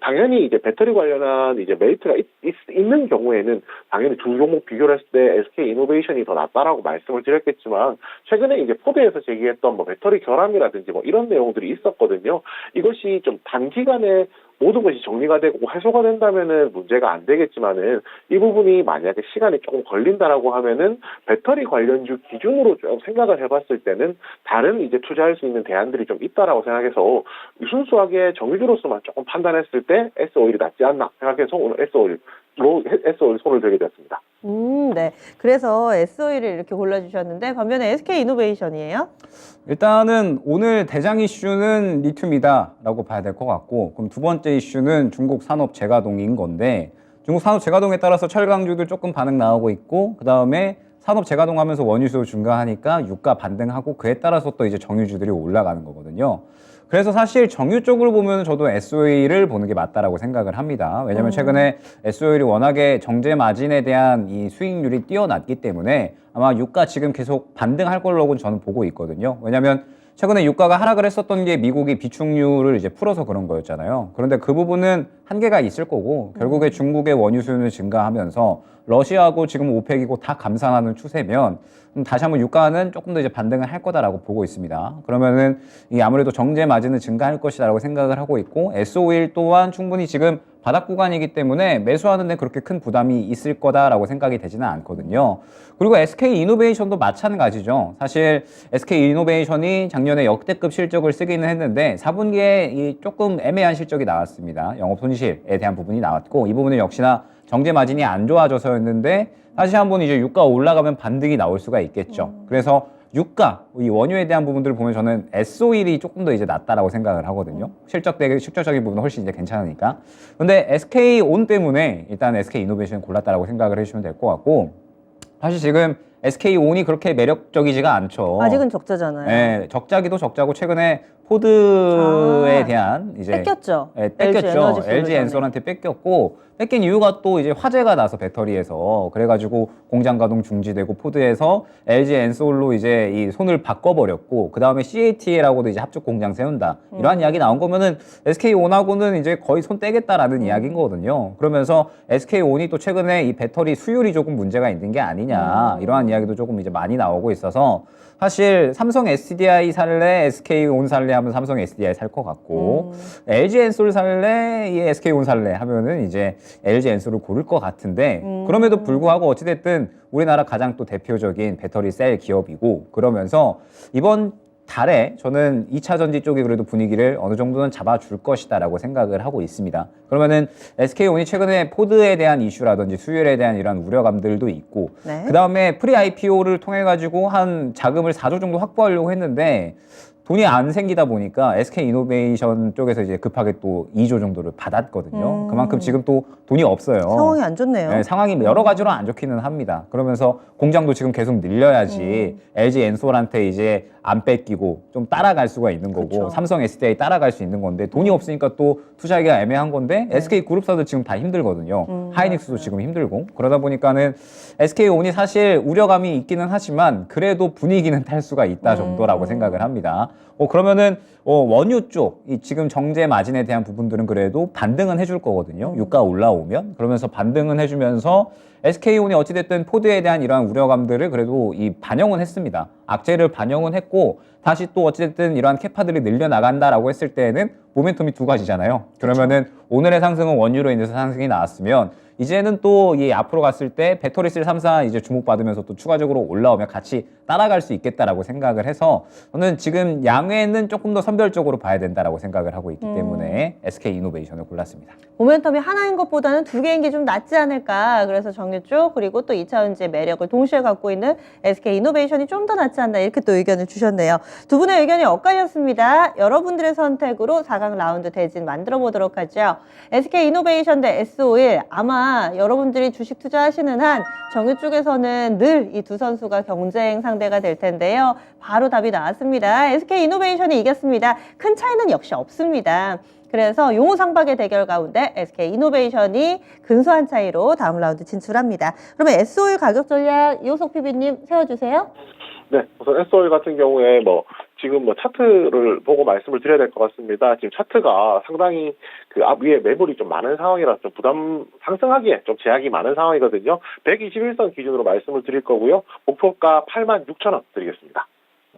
당연히 이제 배터리 관련한 이제 메리트가 있는 경우에는 당연히 두 종목 비교를 했을 때 SK이노베이션이 더 낫다라고 말씀을 드렸겠지만 최근에 이제 포드에서 제기했던 뭐 배터리 결함이라든지 뭐 이런 내용들이 있었거든요. 이것이 좀 단기간에 모든 것이 정리가 되고 해소가 된다면은 문제가 안 되겠지만은 이 부분이 만약에 시간이 조금 걸린다라고 하면은 배터리 관련주 기준으로 좀 생각을 해봤을 때는 다른 이제 투자할 수 있는 대안들이 좀 있다라고 생각해서 순수하게 정유주로서만 조금 판단했을 때 S오일이 낫지 않나 생각해서 오늘 S오일 손을 들게 되었습니다. 네. 그래서 S오일을 이렇게 골라주셨는데 반면에 SK이노베이션이에요? 일단은 오늘 대장 이슈는 리튬이다라고 봐야 될 것 같고 그럼 두 번째 이슈는 중국 산업 재가동인 건데 중국 산업 재가동에 따라서 철강주들 조금 반응 나오고 있고 그 다음에 산업 재가동하면서 원유수 증가하니까 유가 반등하고 그에 따라서 또 이제 정유주들이 올라가는 거거든요. 그래서 사실 정유 쪽으로 보면 저도 S오일을 보는 게 맞다라고 생각을 합니다. 왜냐면 최근에 S오일이 워낙에 정제 마진에 대한 이 수익률이 뛰어났기 때문에 아마 유가 지금 계속 반등할 걸로 저는 보고 있거든요. 왜냐면 최근에 유가가 하락을 했었던 게 미국이 비축유를 이제 풀어서 그런 거였잖아요. 그런데 그 부분은 한계가 있을 거고 결국에 중국의 원유 수요는 증가하면서 러시아하고 지금 오펙이고 다 감산하는 추세면 다시 한번 유가는 조금 더 이제 반등을 할 거다라고 보고 있습니다. 그러면은 이 아무래도 정제 마진은 증가할 것이다라고 생각을 하고 있고 S오일 또한 충분히 지금 바닥 구간이기 때문에 매수하는 데 그렇게 큰 부담이 있을 거다라고 생각이 되지는 않거든요. 그리고 SK이노베이션도 마찬가지죠. 사실 SK이노베이션이 작년에 역대급 실적을 쓰기는 했는데 4분기에 이 조금 애매한 실적이 나왔습니다. 영업 손실에 대한 부분이 나왔고 이 부분은 역시나 정제 마진이 안 좋아져서였는데 다시 한번 이제 유가 올라가면 반등이 나올 수가 있겠죠. 그래서 유가, 이 원유에 대한 부분들을 보면 저는 S-오일이 조금 더 이제 낫다라고 생각을 하거든요. 실적적인 부분은 훨씬 이제 괜찮으니까. 근데 SK온 때문에 일단 SK이노베이션 골랐다라고 생각을 해주시면 될 것 같고, 사실 지금 SK온이 그렇게 매력적이지가 않죠. 아직은 적자잖아요. 네, 적자기도 적자고 최근에 포드에 대한 이제 뺏겼죠. 뺏겼죠. LG 엔솔한테 뺏겼고 뺏긴 이유가 또 이제 화재가 나서 배터리에서 그래가지고 공장 가동 중지되고 포드에서 LG 엔솔로 이제 이 손을 바꿔버렸고 그 다음에 CATL하고도 이제 합죽 공장 세운다 이러한 이야기 나온 거면은 SK온하고는 이제 거의 손 떼겠다라는 이야기인 거거든요. 그러면서 SK온이 또 최근에 이 배터리 수율이 조금 문제가 있는 게 아니냐 이러한 이야기도 조금 이제 많이 나오고 있어서 사실 삼성 SDI 살래, SK온 살래 하면 삼성 SDI 살 것 같고 LG 엔솔 살래, 이 SK온 살래 하면은 이제 LG 엔솔을 고를 것 같은데 그럼에도 불구하고 어찌됐든 우리나라 가장 또 대표적인 배터리 셀 기업이고 그러면서 이번 달에 저는 2차 전지 쪽이 그래도 분위기를 어느 정도는 잡아줄 것이다라고 생각을 하고 있습니다. 그러면은 SK온이 최근에 포드에 대한 이슈라든지 수율에 대한 이런 우려감들도 있고 네. 그 다음에 프리 IPO를 통해 가지고 한 자금을 4조 정도 확보하려고 했는데 돈이 안 생기다 보니까 SK이노베이션 쪽에서 이제 급하게 또 2조 정도를 받았거든요. 그만큼 지금 또 돈이 없어요. 상황이 안 좋네요. 네, 상황이 여러 가지로 안 좋기는 합니다. 그러면서 공장도 지금 계속 늘려야지 LG 엔솔한테 이제 안 뺏기고 좀 따라갈 수가 있는 거고 그쵸. 삼성 SDI 따라갈 수 있는 건데 돈이 없으니까 또 투자하기가 애매한 건데 SK 그룹사도 지금 다 힘들거든요. 하이닉스도 지금 힘들고 그러다 보니까는 SK온이 사실 우려감이 있기는 하지만 그래도 분위기는 탈 수가 있다 정도라고 생각을 합니다. 그러면은 원유 쪽, 이 지금 정제 마진에 대한 부분들은 그래도 반등은 해줄 거거든요. 유가 올라오면. 그러면서 반등은 해주면서 SK온이 어찌됐든 포드에 대한 이러한 우려감들을 그래도 이 반영은 했습니다. 악재를 반영은 했고 다시 또 어찌됐든 이러한 캐파들이 늘려나간다라고 했을 때에는 모멘텀이 두 가지잖아요. 그러면은 오늘의 상승은 원유로 인해서 상승이 나왔으면 이제는 또 이 앞으로 갔을 때 배터리셀 3사 이제 주목받으면서 또 추가적으로 올라오면 같이 따라갈 수 있겠다라고 생각을 해서 저는 지금 양회는 조금 더 선별적으로 봐야 된다라고 생각을 하고 있기 때문에 SK이노베이션을 골랐습니다. 모멘텀이 하나인 것보다는 두 개인 게 좀 낫지 않을까. 그래서 정유 쪽 그리고 또 2차 전지의 매력을 동시에 갖고 있는 SK이노베이션이 좀 더 낫지 않나 이렇게 또 의견을 주셨네요. 두 분의 의견이 엇갈렸습니다. 여러분들의 선택으로 4강 라운드 대진 만들어 보도록 하죠. SK이노베이션 대 S-오일 아마 여러분들이 주식 투자하시는 한 정유 쪽에서는 늘 이 두 선수가 경쟁 상대가 될 텐데요. 바로 답이 나왔습니다. SK이노베이션이 이겼습니다. 큰 차이는 역시 없습니다. 그래서 용호상박의 대결 가운데 SK이노베이션이 근소한 차이로 다음 라운드 진출합니다. 그러면 S-오일 가격 전략 이호석 PB님 세워주세요. 네, 우선 S-오일 같은 경우에 지금 차트를 보고 말씀을 드려야 될 것 같습니다. 지금 차트가 상당히 그 앞 위에 매물이 좀 많은 상황이라서 좀 상승하기에 좀 제약이 많은 상황이거든요. 121선 기준으로 말씀을 드릴 거고요. 목표가 86,000원 드리겠습니다.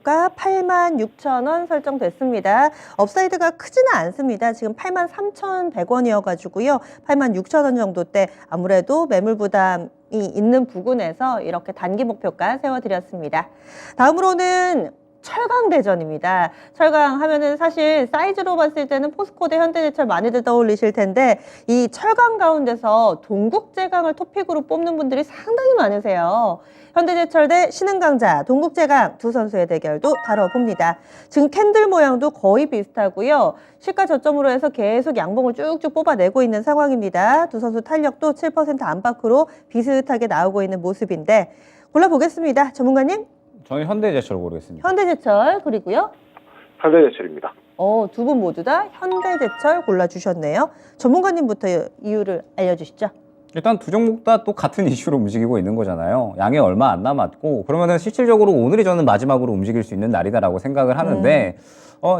가 86,000원 설정됐습니다. 업사이드가 크지는 않습니다. 지금 83,100원이어가지고요. 86,000원 정도 때 아무래도 매물 부담이 있는 부근에서 이렇게 단기 목표가 세워드렸습니다. 다음으로는 철강대전입니다. 철강 하면은 사실 사이즈로 봤을 때는 포스코 대 현대제철 많이들 떠올리실 텐데 이 철강 가운데서 동국제강을 토픽으로 뽑는 분들이 상당히 많으세요. 현대제철 대 신흥강자, 동국제강 두 선수의 대결도 다뤄봅니다. 지금 캔들 모양도 거의 비슷하고요. 시가 저점으로 해서 계속 양봉을 쭉쭉 뽑아내고 있는 상황입니다. 두 선수 탄력도 7% 안팎으로 비슷하게 나오고 있는 모습인데 골라보겠습니다. 전문가님. 저는 현대제철 고르겠습니다. 현대제철 그리고요. 현대제철입니다. 두 분 모두 다 현대제철 골라주셨네요. 전문가님부터 이유를 알려주시죠. 일단 두 종목 다 또 같은 이슈로 움직이고 있는 거잖아요. 양이 얼마 안 남았고 그러면은 실질적으로 오늘이 저는 마지막으로 움직일 수 있는 날이다라고 생각을 하는데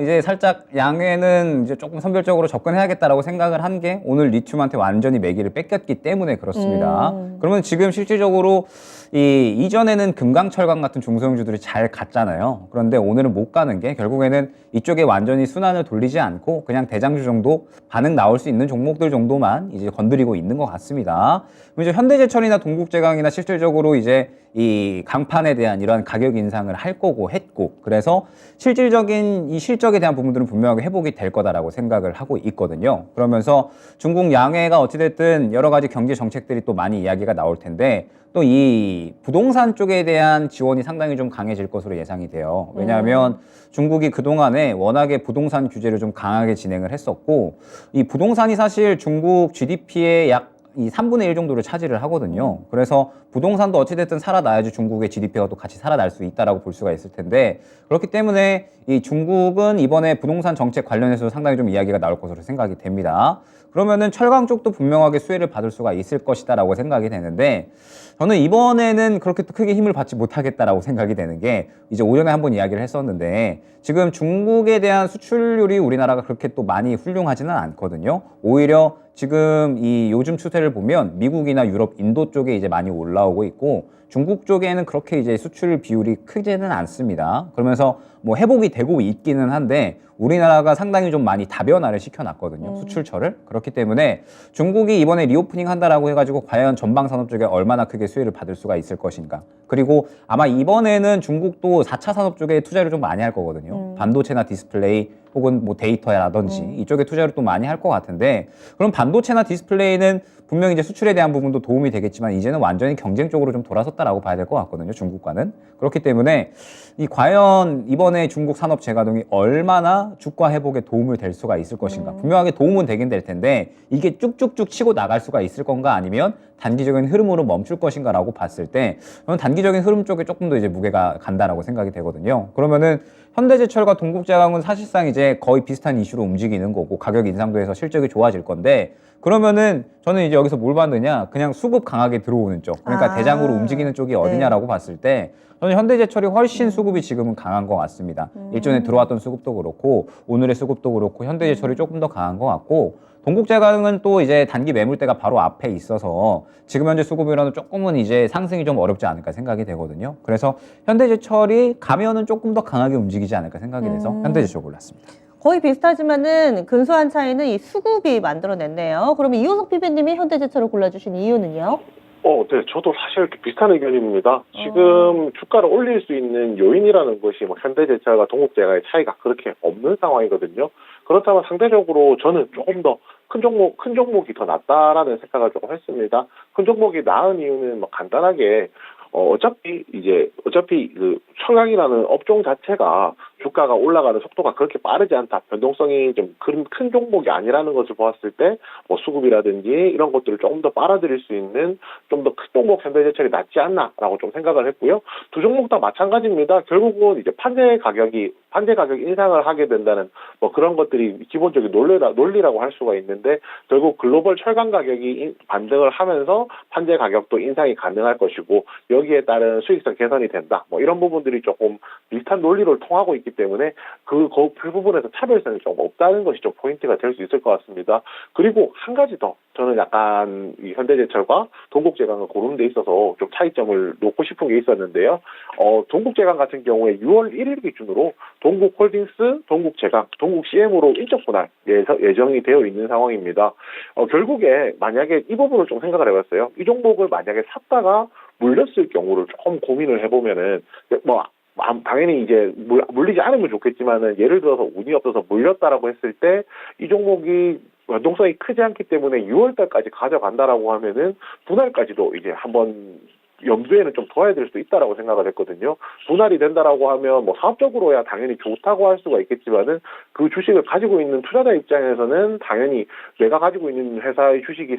이제 살짝 양에는 이제 조금 선별적으로 접근해야겠다라고 생각을 한 게 오늘 리튬한테 완전히 매기를 뺏겼기 때문에 그렇습니다. 그러면 지금 실질적으로 이전에는 금강철강 같은 중소형주들이 잘 갔잖아요. 그런데 오늘은 못 가는 게 결국에는 이쪽에 완전히 순환을 돌리지 않고 그냥 대장주 정도 반응 나올 수 있는 종목들 정도만 이제 건드리고 있는 것 같습니다. 그럼 이제 현대제철이나 동국제강이나 실질적으로 이제 이 강판에 대한 이러한 가격 인상을 할 거고 했고 그래서 실질적인 이 실적에 대한 부분들은 분명하게 회복이 될 거다라고 생각을 하고 있거든요. 그러면서 중국 양해가 어찌됐든 여러 가지 경제 정책들이 또 많이 이야기가 나올 텐데 또 이 이 부동산 쪽에 대한 지원이 상당히 좀 강해질 것으로 예상이 돼요. 왜냐하면 중국이 그동안에 워낙에 부동산 규제를 좀 강하게 진행을 했었고, 이 부동산이 사실 중국 GDP의 약 이 3분의 1 정도를 차지를 하거든요. 그래서 부동산도 어찌됐든 살아나야지 중국의 GDP가 또 같이 살아날 수 있다라고 볼 수가 있을 텐데, 그렇기 때문에 이 중국은 이번에 부동산 정책 관련해서 상당히 좀 이야기가 나올 것으로 생각이 됩니다. 그러면은 철강 쪽도 분명하게 수혜를 받을 수가 있을 것이다라고 생각이 되는데, 저는 이번에는 그렇게 또 크게 힘을 받지 못하겠다라고 생각이 되는 게, 이제 오전에 한번 이야기를 했었는데, 지금 중국에 대한 수출률이 우리나라가 그렇게 또 많이 훌륭하지는 않거든요. 오히려 지금 이 요즘 추세를 보면 미국이나 유럽, 인도 쪽에 이제 많이 올라오고 있고, 중국 쪽에는 그렇게 이제 수출 비율이 크지는 않습니다. 그러면서 뭐 회복이 되고 있기는 한데, 우리나라가 상당히 좀 많이 다변화를 시켜놨거든요. 수출처를. 그렇기 때문에 중국이 이번에 리오프닝 한다라고 해가지고 과연 전방 산업 쪽에 얼마나 크게 수혜를 받을 수가 있을 것인가. 그리고 아마 이번에는 중국도 4차 산업 쪽에 투자를 좀 많이 할 거거든요. 반도체나 디스플레이 혹은 뭐 데이터라든지 이쪽에 투자를 또 많이 할 것 같은데, 그럼 반도체나 디스플레이는 분명히 이제 수출에 대한 부분도 도움이 되겠지만 이제는 완전히 경쟁적으로 좀 돌아섰다라고 봐야 될 것 같거든요. 중국과는. 그렇기 때문에 이 과연 이번에 중국 산업 재가동이 얼마나 주가 회복에 도움을 될 수가 있을 것인가. 분명하게 도움은 되긴 될 텐데 이게 쭉쭉쭉 치고 나갈 수가 있을 건가, 아니면 단기적인 흐름으로 멈출 것인가라고 봤을 때 저는 단기적인 흐름 쪽에 조금 더 이제 무게가 간다라고 생각이 되거든요. 그러면은 현대제철과 동국제강은 사실상 이제 거의 비슷한 이슈로 움직이는 거고, 가격 인상도 해서 실적이 좋아질 건데, 그러면은 저는 이제 여기서 뭘 봤느냐, 그냥 수급 강하게 들어오는 쪽, 그러니까 대장으로 움직이는 쪽이 어디냐라고 봤을 때 저는 현대제철이 훨씬 수급이 지금은 강한 것 같습니다. 일전에 들어왔던 수급도 그렇고 오늘의 수급도 그렇고 현대제철이 조금 더 강한 것 같고, 동국제강은 또 이제 단기 매물대가 바로 앞에 있어서 지금 현재 수급이라도 조금은 이제 상승이 좀 어렵지 않을까 생각이 되거든요. 그래서 현대제철이 가면은 조금 더 강하게 움직이지 않을까 생각이 돼서 현대제철 골랐습니다. 거의 비슷하지만은 근소한 차이는 이 수급이 만들어냈네요. 그러면 이호석 PB님이 현대제철을 골라주신 이유는요? 네, 저도 사실 비슷한 의견입니다. 지금 주가를 올릴 수 있는 요인이라는 것이 뭐 현대제철과 동국제약의 차이가 그렇게 없는 상황이거든요. 그렇다면 상대적으로 저는 조금 더 큰 종목이 더 낫다라는 생각을 조금 했습니다. 큰 종목이 나은 이유는 뭐 간단하게 어차피 그 철강이라는 업종 자체가 주가가 올라가는 속도가 그렇게 빠르지 않다. 변동성이 좀 큰 종목이 아니라는 것을 보았을 때 뭐 수급이라든지 이런 것들을 조금 더 빨아들일 수 있는 좀 더 큰 종목 현대제철이 낫지 않나라고 좀 생각을 했고요. 두 종목 다 마찬가지입니다. 결국은 이제 판재 가격 인상을 하게 된다는 뭐 그런 것들이 기본적인 논리라고 할 수가 있는데, 결국 글로벌 철강 가격이 반등을 하면서 판재 가격도 인상이 가능할 것이고 여기에 따른 수익성 개선이 된다. 뭐 이런 부분들이 조금 비슷한 논리를 통하고 있기 때문에 그 부분에서 차별성이 좀 없다는 것이 좀 포인트가 될 수 있을 것 같습니다. 그리고 한 가지 더 저는 약간 이 현대제철과 동국제강을 고르는 데 있어서 좀 차이점을 놓고 싶은 게 있었는데요. 동국제강 같은 경우에 6월 1일 기준으로 동국홀딩스, 동국제강, 동국CM으로 인적 분할 예정이 되어 있는 상황입니다. 결국에 만약에 이 부분을 좀 생각을 해봤어요. 이 종목을 만약에 샀다가 물렸을 경우를 조금 고민을 해보면은 뭐 당연히 이제 물리지 않으면 좋겠지만은 예를 들어서 운이 없어서 물렸다라고 했을 때 이 종목이 변동성이 크지 않기 때문에 6월 달까지 가져간다라고 하면은 분할까지도 이제 한번 염두에는 좀 둬야 될 수도 있다라고 생각을 했거든요. 분할이 된다라고 하면 뭐 사업적으로야 당연히 좋다고 할 수가 있겠지만은 그 주식을 가지고 있는 투자자 입장에서는 당연히 내가 가지고 있는 회사의 주식이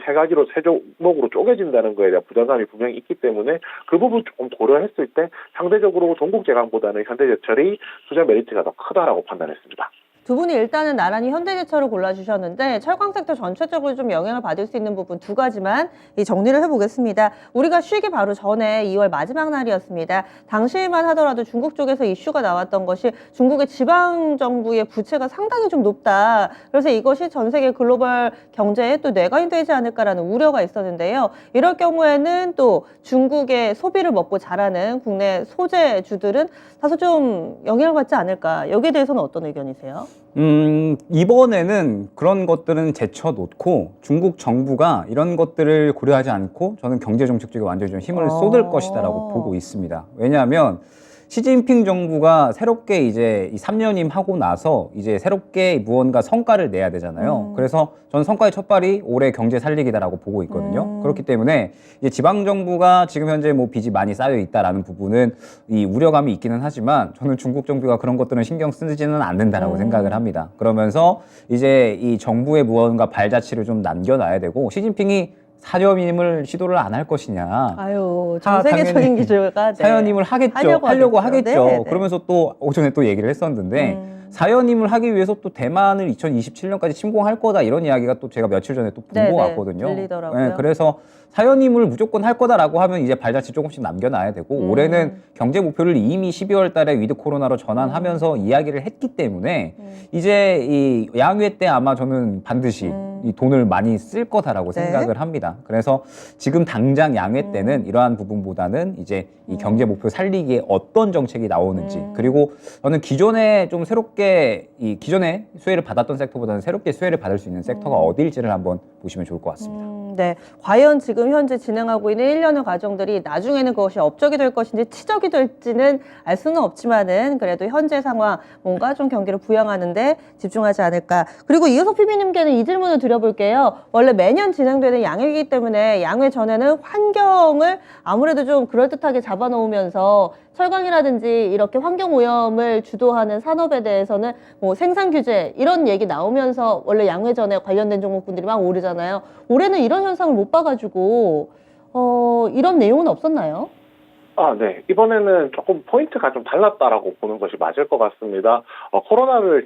세 종목으로 쪼개진다는 거에 대한 부담감이 분명히 있기 때문에 그 부분 조금 고려했을 때 상대적으로 동국제강보다는 현대제철이 투자 메리트가 더 크다라고 판단했습니다. 두 분이 일단은 나란히 현대제철을 골라주셨는데 철강 섹터 전체적으로 좀 영향을 받을 수 있는 부분 두 가지만 정리를 해보겠습니다. 우리가 쉬기 바로 전에 2월 마지막 날이었습니다. 당시에만 하더라도 중국 쪽에서 이슈가 나왔던 것이 중국의 지방정부의 부채가 상당히 좀 높다. 그래서 이것이 전 세계 글로벌 경제에 또 뇌관이 되지 않을까라는 우려가 있었는데요. 이럴 경우에는 또 중국의 소비를 먹고 자라는 국내 소재주들은 다소 좀 영향을 받지 않을까. 여기에 대해서는 어떤 의견이세요? 이번에는 그런 것들은 제쳐놓고 중국 정부가 이런 것들을 고려하지 않고 저는 경제정책 쪽에 완전히 좀 힘을 쏟을 것이다라고 보고 있습니다. 왜냐하면 시진핑 정부가 새롭게 이제 이 3년임 하고 나서 이제 새롭게 무언가 성과를 내야 되잖아요. 그래서 저는 성과의 첫발이 올해 경제 살리기다라고 보고 있거든요. 그렇기 때문에 이제 지방 정부가 지금 현재 뭐 빚이 많이 쌓여 있다라는 부분은 이 우려감이 있기는 하지만 저는 중국 정부가 그런 것들은 신경 쓰지는 않는다라고 생각을 합니다. 그러면서 이제 이 정부의 무언가 발자취를 좀 남겨놔야 되고 시진핑이 사려임을 시도를 안 할 것이냐. 아유, 다 전 세계적인 당연히 기조가 네. 사연임을 하겠죠. 하려고 하겠죠. 네, 네. 그러면서 또 오전에 또 얘기를 했었는데 사연임을 하기 위해서 또 대만을 2027년까지 침공할 거다 이런 이야기가 또 제가 며칠 전에 또 본 네, 것 네. 같거든요. 들리더라고요. 그래서 사연임을 무조건 할 거다라고 하면 이제 발자취 조금씩 남겨놔야 되고 올해는 경제 목표를 이미 12월 달에 위드 코로나로 전환하면서 이야기를 했기 때문에 이제 이 양회 때 아마 저는 반드시 이 돈을 많이 쓸 거다라고 네. 생각을 합니다. 그래서 지금 당장 양회 때는 이러한 부분보다는 이제 이 경제 목표 살리기에 어떤 정책이 나오는지 그리고 저는 기존에 좀 새롭게 이 기존에 수혜를 받았던 섹터보다는 새롭게 수혜를 받을 수 있는 섹터가 어디일지를 한번 보시면 좋을 것 같습니다. 네. 과연 지금 현재 진행하고 있는 1년의 과정들이 나중에는 그것이 업적이 될 것인지 치적이 될지는 알 수는 없지만은 그래도 현재 상황 뭔가 좀 경기를 부양하는데 집중하지 않을까. 그리고 이효석 PB님께는 이 질문을 드려볼게요. 원래 매년 진행되는 양회이기 때문에 양회 전에는 환경을 아무래도 좀 그럴듯하게 잡아놓으면서 철강이라든지 이렇게 환경 오염을 주도하는 산업에 대해서는 뭐 생산 규제 이런 얘기 나오면서 원래 양회 전에 관련된 종목분들이 막 오르잖아요. 올해는 이런 현상을 못 봐가지고 이런 내용은 없었나요? 네. 이번에는 조금 포인트가 좀 달랐다라고 보는 것이 맞을 것 같습니다. 코로나를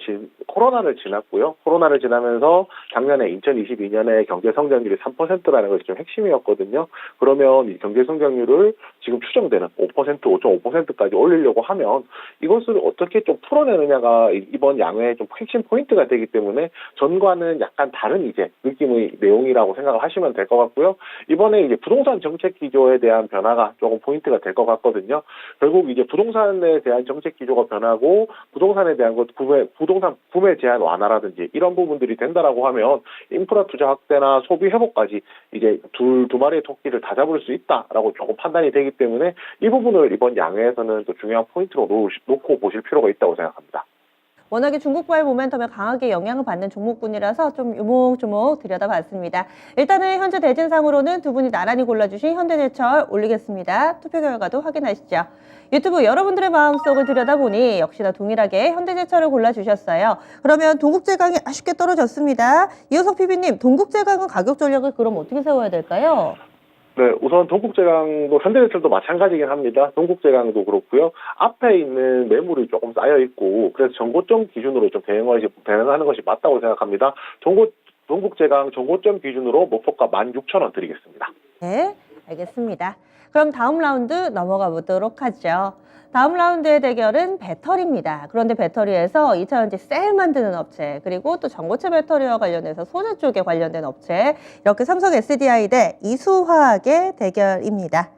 지났고요. 코로나를 지나면서 작년에 2022년에 경제 성장률이 3%라는 것이 좀 핵심이었거든요. 그러면 이 경제 성장률을 지금 추정되는 5%, 5.5%까지 올리려고 하면 이것을 어떻게 좀 풀어내느냐가 이번 양회의 좀 핵심 포인트가 되기 때문에 전과는 약간 다른 이제 느낌의 내용이라고 생각을 하시면 될 것 같고요. 이번에 이제 부동산 정책 기조에 대한 변화가 조금 포인트가 될 것 같거든요. 결국 이제 부동산에 대한 정책 기조가 변하고 부동산에 대한 부동산 구매 제한 완화라든지 이런 부분들이 된다라고 하면 인프라 투자 확대나 소비 회복까지 이제 두 마리의 토끼를 다 잡을 수 있다라고 조금 판단이 되기 때문에 이 부분을 이번 양회에서는 또 중요한 포인트로 놓고 보실 필요가 있다고 생각합니다. 워낙에 중국과의 모멘텀에 강하게 영향을 받는 종목군이라서 좀 요목조목 들여다봤습니다. 일단은 현재 대진상으로는 두 분이 나란히 골라주신 현대제철 올리겠습니다. 투표 결과도 확인하시죠. 유튜브 여러분들의 마음속을 들여다보니 역시나 동일하게 현대제철을 골라주셨어요. 그러면 동국제강이 아쉽게 떨어졌습니다. 이효석 PB님, 동국제강은 가격 전략을 그럼 어떻게 세워야 될까요? 네, 우선 동국제강도 현대제철도 마찬가지긴 합니다. 동국제강도 그렇고요. 앞에 있는 매물이 조금 쌓여 있고 그래서 전고점 기준으로 좀 대응하는 것이 맞다고 생각합니다. 동국제강 전고점 기준으로 목표가 16,000원 드리겠습니다. 네, 알겠습니다. 그럼 다음 라운드 넘어가 보도록 하죠. 다음 라운드의 대결은 배터리입니다. 그런데 배터리에서 2차전지 셀 만드는 업체, 그리고 또 전고체 배터리와 관련해서 소재 쪽에 관련된 업체, 이렇게 삼성 SDI 대 이수화학의 대결입니다.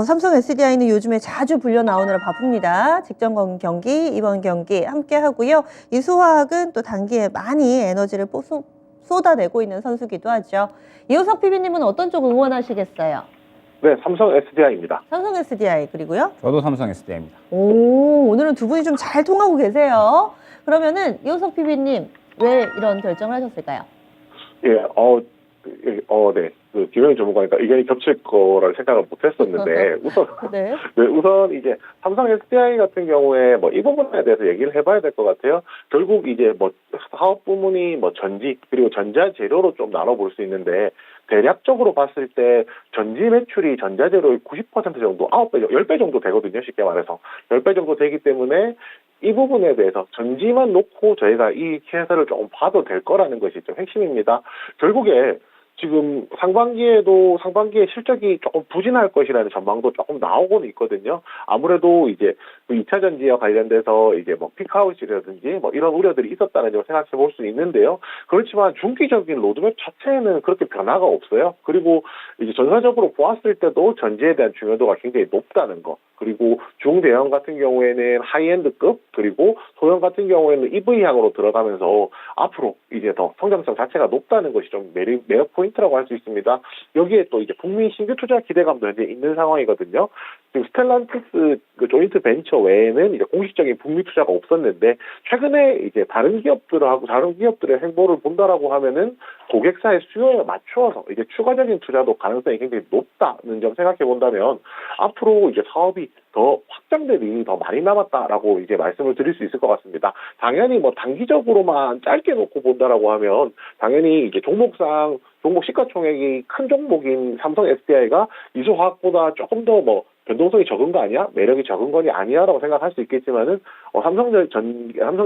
삼성 SDI는 요즘에 자주 불려 나오느라 바쁩니다. 직전 경기, 이번 경기 함께 하고요. 이수화학은 또 단기에 많이 에너지를 쏟아내고 있는 선수기도 하죠. 이효석 PB님은 어떤 쪽 응원하시겠어요? 네, 삼성 SDI입니다. 삼성 SDI 그리고요? 저도 삼성 SDI입니다. 오늘은 두 분이 좀 잘 통하고 계세요. 그러면은 이효석 PB님 왜 이런 결정을 하셨을까요? 네. 김영희 전문가니까 의견이 겹칠 거라는 생각을 못 했었는데, 네. 우선 이제 삼성 SDI 같은 경우에 이 부분에 대해서 얘기를 해봐야 될 것 같아요. 결국 이제 사업 부문이 전지, 그리고 전자 재료로 좀 나눠볼 수 있는데, 대략적으로 봤을 때 전지 매출이 전자재료의 90% 정도, 9배, 10배 정도 되거든요. 쉽게 말해서. 10배 정도 되기 때문에 이 부분에 대해서 전지만 놓고 저희가 이 회사를 조금 봐도 될 거라는 것이 좀 핵심입니다. 결국에 지금 상반기에 실적이 조금 부진할 것이라는 전망도 조금 나오고는 있거든요. 아무래도 이제 2차 전지와 관련돼서 이제 피크아웃이라든지 이런 우려들이 있었다는 점을 생각해 볼 수 있는데요. 그렇지만 중기적인 로드맵 자체는 그렇게 변화가 없어요. 그리고 이제 전사적으로 보았을 때도 전지에 대한 중요도가 굉장히 높다는 거. 그리고 중대형 같은 경우에는 하이엔드급, 그리고 소형 같은 경우에는 EV향으로 들어가면서 앞으로 이제 더 성장성 자체가 높다는 것이 좀 매력 포인트 포인트라고 할 수 있습니다. 여기에 또 이제 북미 신규 투자 기대감도 현재 있는 상황이거든요. 지금 스텔란티스 그 조인트 벤처 외에는 이제 공식적인 북미 투자가 없었는데 최근에 이제 다른 기업들의 행보를 본다라고 하면은 고객사의 수요에 맞추어서 이제 추가적인 투자도 가능성이 굉장히 높다는 점 생각해 본다면 앞으로 이제 사업이 더 확장될 일이 더 많이 남았다라고 이제 말씀을 드릴 수 있을 것 같습니다. 당연히 뭐 단기적으로만 짧게 놓고 본다라고 하면 당연히 이제 종목 시가총액이 큰 종목인 삼성 SDI가 이수화학보다 조금 더 뭐 변동성이 적은 거 아니야? 매력이 적은 거니 아니야라고 생각할 수 있겠지만은 삼성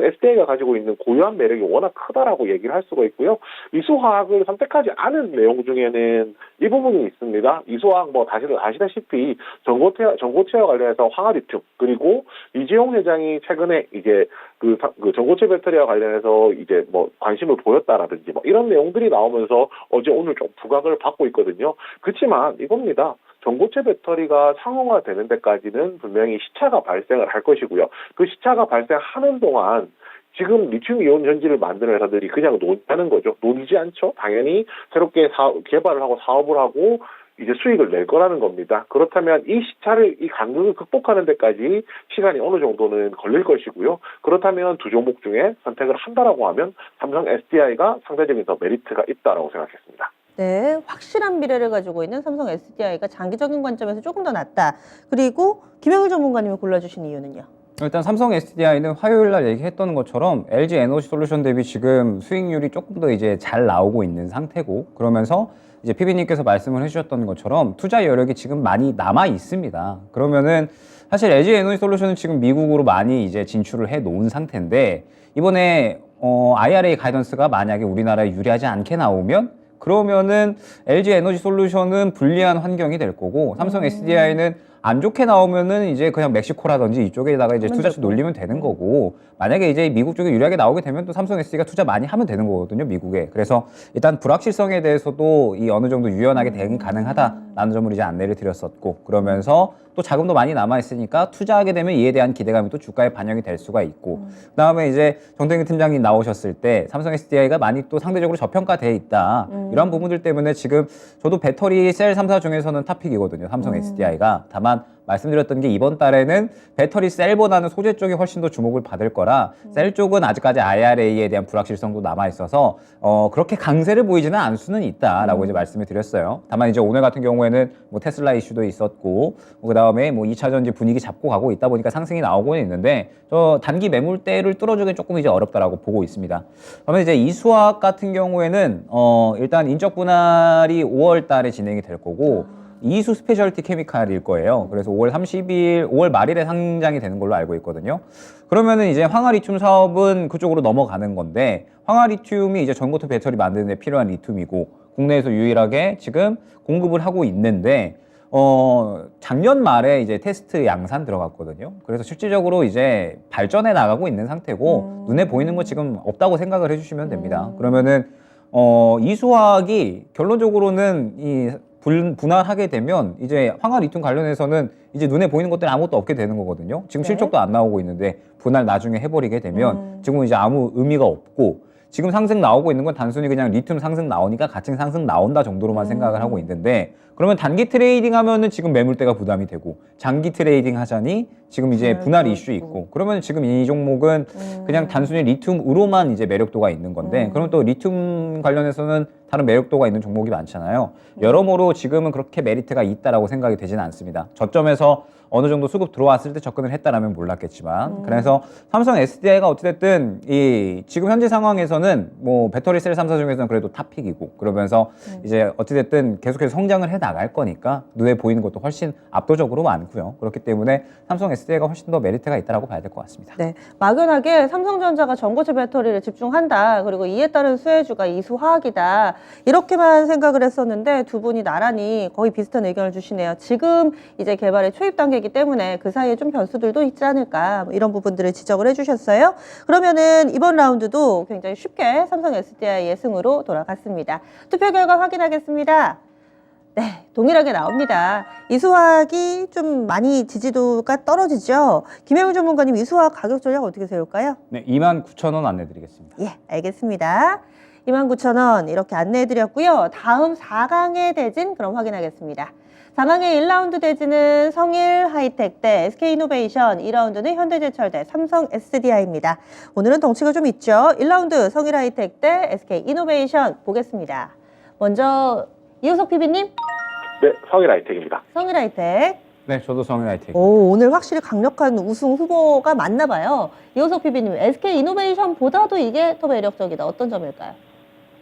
SDI가 가지고 있는 고유한 매력이 워낙 크다라고 얘기를 할 수가 있고요. 이수화학을 선택하지 않은 내용 중에는 이 부분이 있습니다. 이수화학 뭐 아시다시피 전고체와 관련해서 황화리튬 그리고 이재용 회장이 최근에 이제 그 전고체 배터리와 관련해서 이제 뭐 관심을 보였다라든지 뭐 이런 내용들이 나오면서 어제 오늘 좀 부각을 받고 있거든요. 그렇지만 이겁니다. 전고체 배터리가 상용화되는 데까지는 분명히 시차가 발생을 할 것이고요. 그 시차가 발생하는 동안 지금 리튬 이온 전지를 만드는 회사들이 그냥 논하는 거죠. 논이지 않죠. 당연히 새롭게 개발을 하고 사업을 하고 이제 수익을 낼 거라는 겁니다. 그렇다면 이 간극을 극복하는 데까지 시간이 어느 정도는 걸릴 것이고요. 그렇다면 두 종목 중에 선택을 한다라고 하면 삼성 SDI가 상대적인 더 메리트가 있다라고 생각했습니다. 네, 확실한 미래를 가지고 있는 삼성 SDI가 장기적인 관점에서 조금 더 낫다. 그리고 김영일 전문가님이 골라주신 이유는요? 일단 삼성 SDI는 화요일 날 얘기했던 것처럼 LG 에너지 솔루션 대비 지금 수익률이 조금 더 이제 잘 나오고 있는 상태고, 그러면서 이제 PB님께서 말씀을 해주셨던 것처럼 투자 여력이 지금 많이 남아 있습니다. 그러면은 사실 LG 에너지 솔루션은 지금 미국으로 많이 이제 진출을 해 놓은 상태인데, 이번에 IRA 가이던스가 만약에 우리나라에 유리하지 않게 나오면 그러면은 LG 에너지 솔루션은 불리한 환경이 될 거고, 삼성 SDI는 안 좋게 나오면은 이제 그냥 멕시코라든지 이쪽에다가 이제 투자수 놀리면 되는 거고, 만약에 이제 미국 쪽에 유리하게 나오게 되면 또 삼성 SDI가 투자 많이 하면 되는 거거든요, 미국에. 그래서 일단 불확실성에 대해서도 이 어느 정도 유연하게 대응이 가능하다라는 점을 이제 안내를 드렸었고, 그러면서 또 자금도 많이 남아 있으니까 투자하게 되면 이에 대한 기대감이 또 주가에 반영이 될 수가 있고, 그다음에 이제 정태균 팀장님 나오셨을 때 삼성 SDI가 많이 또 상대적으로 저평가돼 있다, 이런 부분들 때문에 지금 저도 배터리 셀 3사 중에서는 탑픽이거든요, 삼성 SDI가. 다만 말씀드렸던 게 이번 달에는 배터리 셀보다는 소재 쪽이 훨씬 더 주목을 받을 거라, 셀 쪽은 아직까지 IRA에 대한 불확실성도 남아 있어서 그렇게 강세를 보이지는 않을 수는 있다라고 이제 말씀을 드렸어요. 다만 이제 오늘 같은 경우에는 뭐 테슬라 이슈도 있었고, 그다음에 뭐 2차 전지 분위기 잡고 가고 있다 보니까 상승이 나오고는 있는데, 저 단기 매물대를 뚫어주기 조금 이제 어렵다라고 보고 있습니다. 그러면 이제 이수화학 같은 경우에는 일단 인적 분할이 5월 달에 진행이 될 거고, 이수 스페셜티 케미칼일 거예요. 그래서 5월 말일에 상장이 되는 걸로 알고 있거든요. 그러면은 이제 황화리튬 사업은 그쪽으로 넘어가는 건데, 황화리튬이 이제 전고체 배터리 만드는 데 필요한 리튬이고, 국내에서 유일하게 지금 공급을 하고 있는데, 작년 말에 이제 테스트 양산 들어갔거든요. 그래서 실질적으로 이제 발전해 나가고 있는 상태고, 눈에 보이는 거 지금 없다고 생각을 해주시면 됩니다. 그러면은 이수화학이 결론적으로는 이 분할하게 되면 이제 황화리튬 관련해서는 이제 눈에 보이는 것들이 아무것도 없게 되는 거거든요. 지금 실적도 안 나오고 있는데 분할 나중에 해버리게 되면 지금은 이제 아무 의미가 없고, 지금 상승 나오고 있는 건 단순히 그냥 리튬 상승 나오니까 같이 상승 나온다 정도로만 생각을 하고 있는데, 그러면 단기 트레이딩 하면은 지금 매물대가 부담이 되고, 장기 트레이딩 하자니 지금 이제 분할 이슈 있고, 그러면 지금 이 종목은 그냥 단순히 리튬으로만 이제 매력도가 있는 건데, 그럼 또 리튬 관련해서는 다른 매력도가 있는 종목이 많잖아요. 여러모로 지금은 그렇게 메리트가 있다라고 생각이 되지는 않습니다. 저점에서 어느 정도 수급 들어왔을 때 접근을 했다라면 몰랐겠지만, 그래서 삼성 SDI가 어찌됐든 이 지금 현재 상황에서는 뭐 배터리 셀 3사 중에서는 그래도 탑픽이고, 그러면서 이제 어찌됐든 계속해서 성장을 해 나갈 거니까 눈에 보이는 것도 훨씬 압도적으로 많고요. 그렇기 때문에 삼성 SDI가 훨씬 더 메리트가 있다라고 봐야 될 것 같습니다. 네, 막연하게 삼성전자가 전고체 배터리를 집중한다, 그리고 이에 따른 수혜주가 이수화학이다, 이렇게만 생각을 했었는데 두 분이 나란히 거의 비슷한 의견을 주시네요. 지금 이제 개발의 초입 단계이기 때문에 그 사이에 좀 변수들도 있지 않을까, 뭐 이런 부분들을 지적을 해주셨어요. 그러면은 이번 라운드도 굉장히 쉽게 삼성 SDI의 승으로 돌아갔습니다. 투표 결과 확인하겠습니다. 네, 동일하게 나옵니다. 이수화학이 좀 많이 지지도가 떨어지죠. 김영일 전문가님, 이수화학 가격 전략 어떻게 세울까요? 네, 29,000원 안내드리겠습니다. 예, 알겠습니다. 29,000원 이렇게 안내해드렸고요. 다음 4강의 대진 그럼 확인하겠습니다. 4강의 1라운드 대진은 성일하이텍 대 SK이노베이션, 2라운드는 현대제철 대 삼성 SDI입니다. 오늘은 덩치가 좀 있죠. 1라운드 성일하이텍 대 SK이노베이션 보겠습니다. 먼저 이호석 PB님. 네, 성일하이텍입니다. 성일하이텍. 네, 저도 성일하이텍. 오늘 확실히 강력한 우승 후보가 맞나 봐요. 이호석 PB님, SK이노베이션보다도 이게 더 매력적이다. 어떤 점일까요?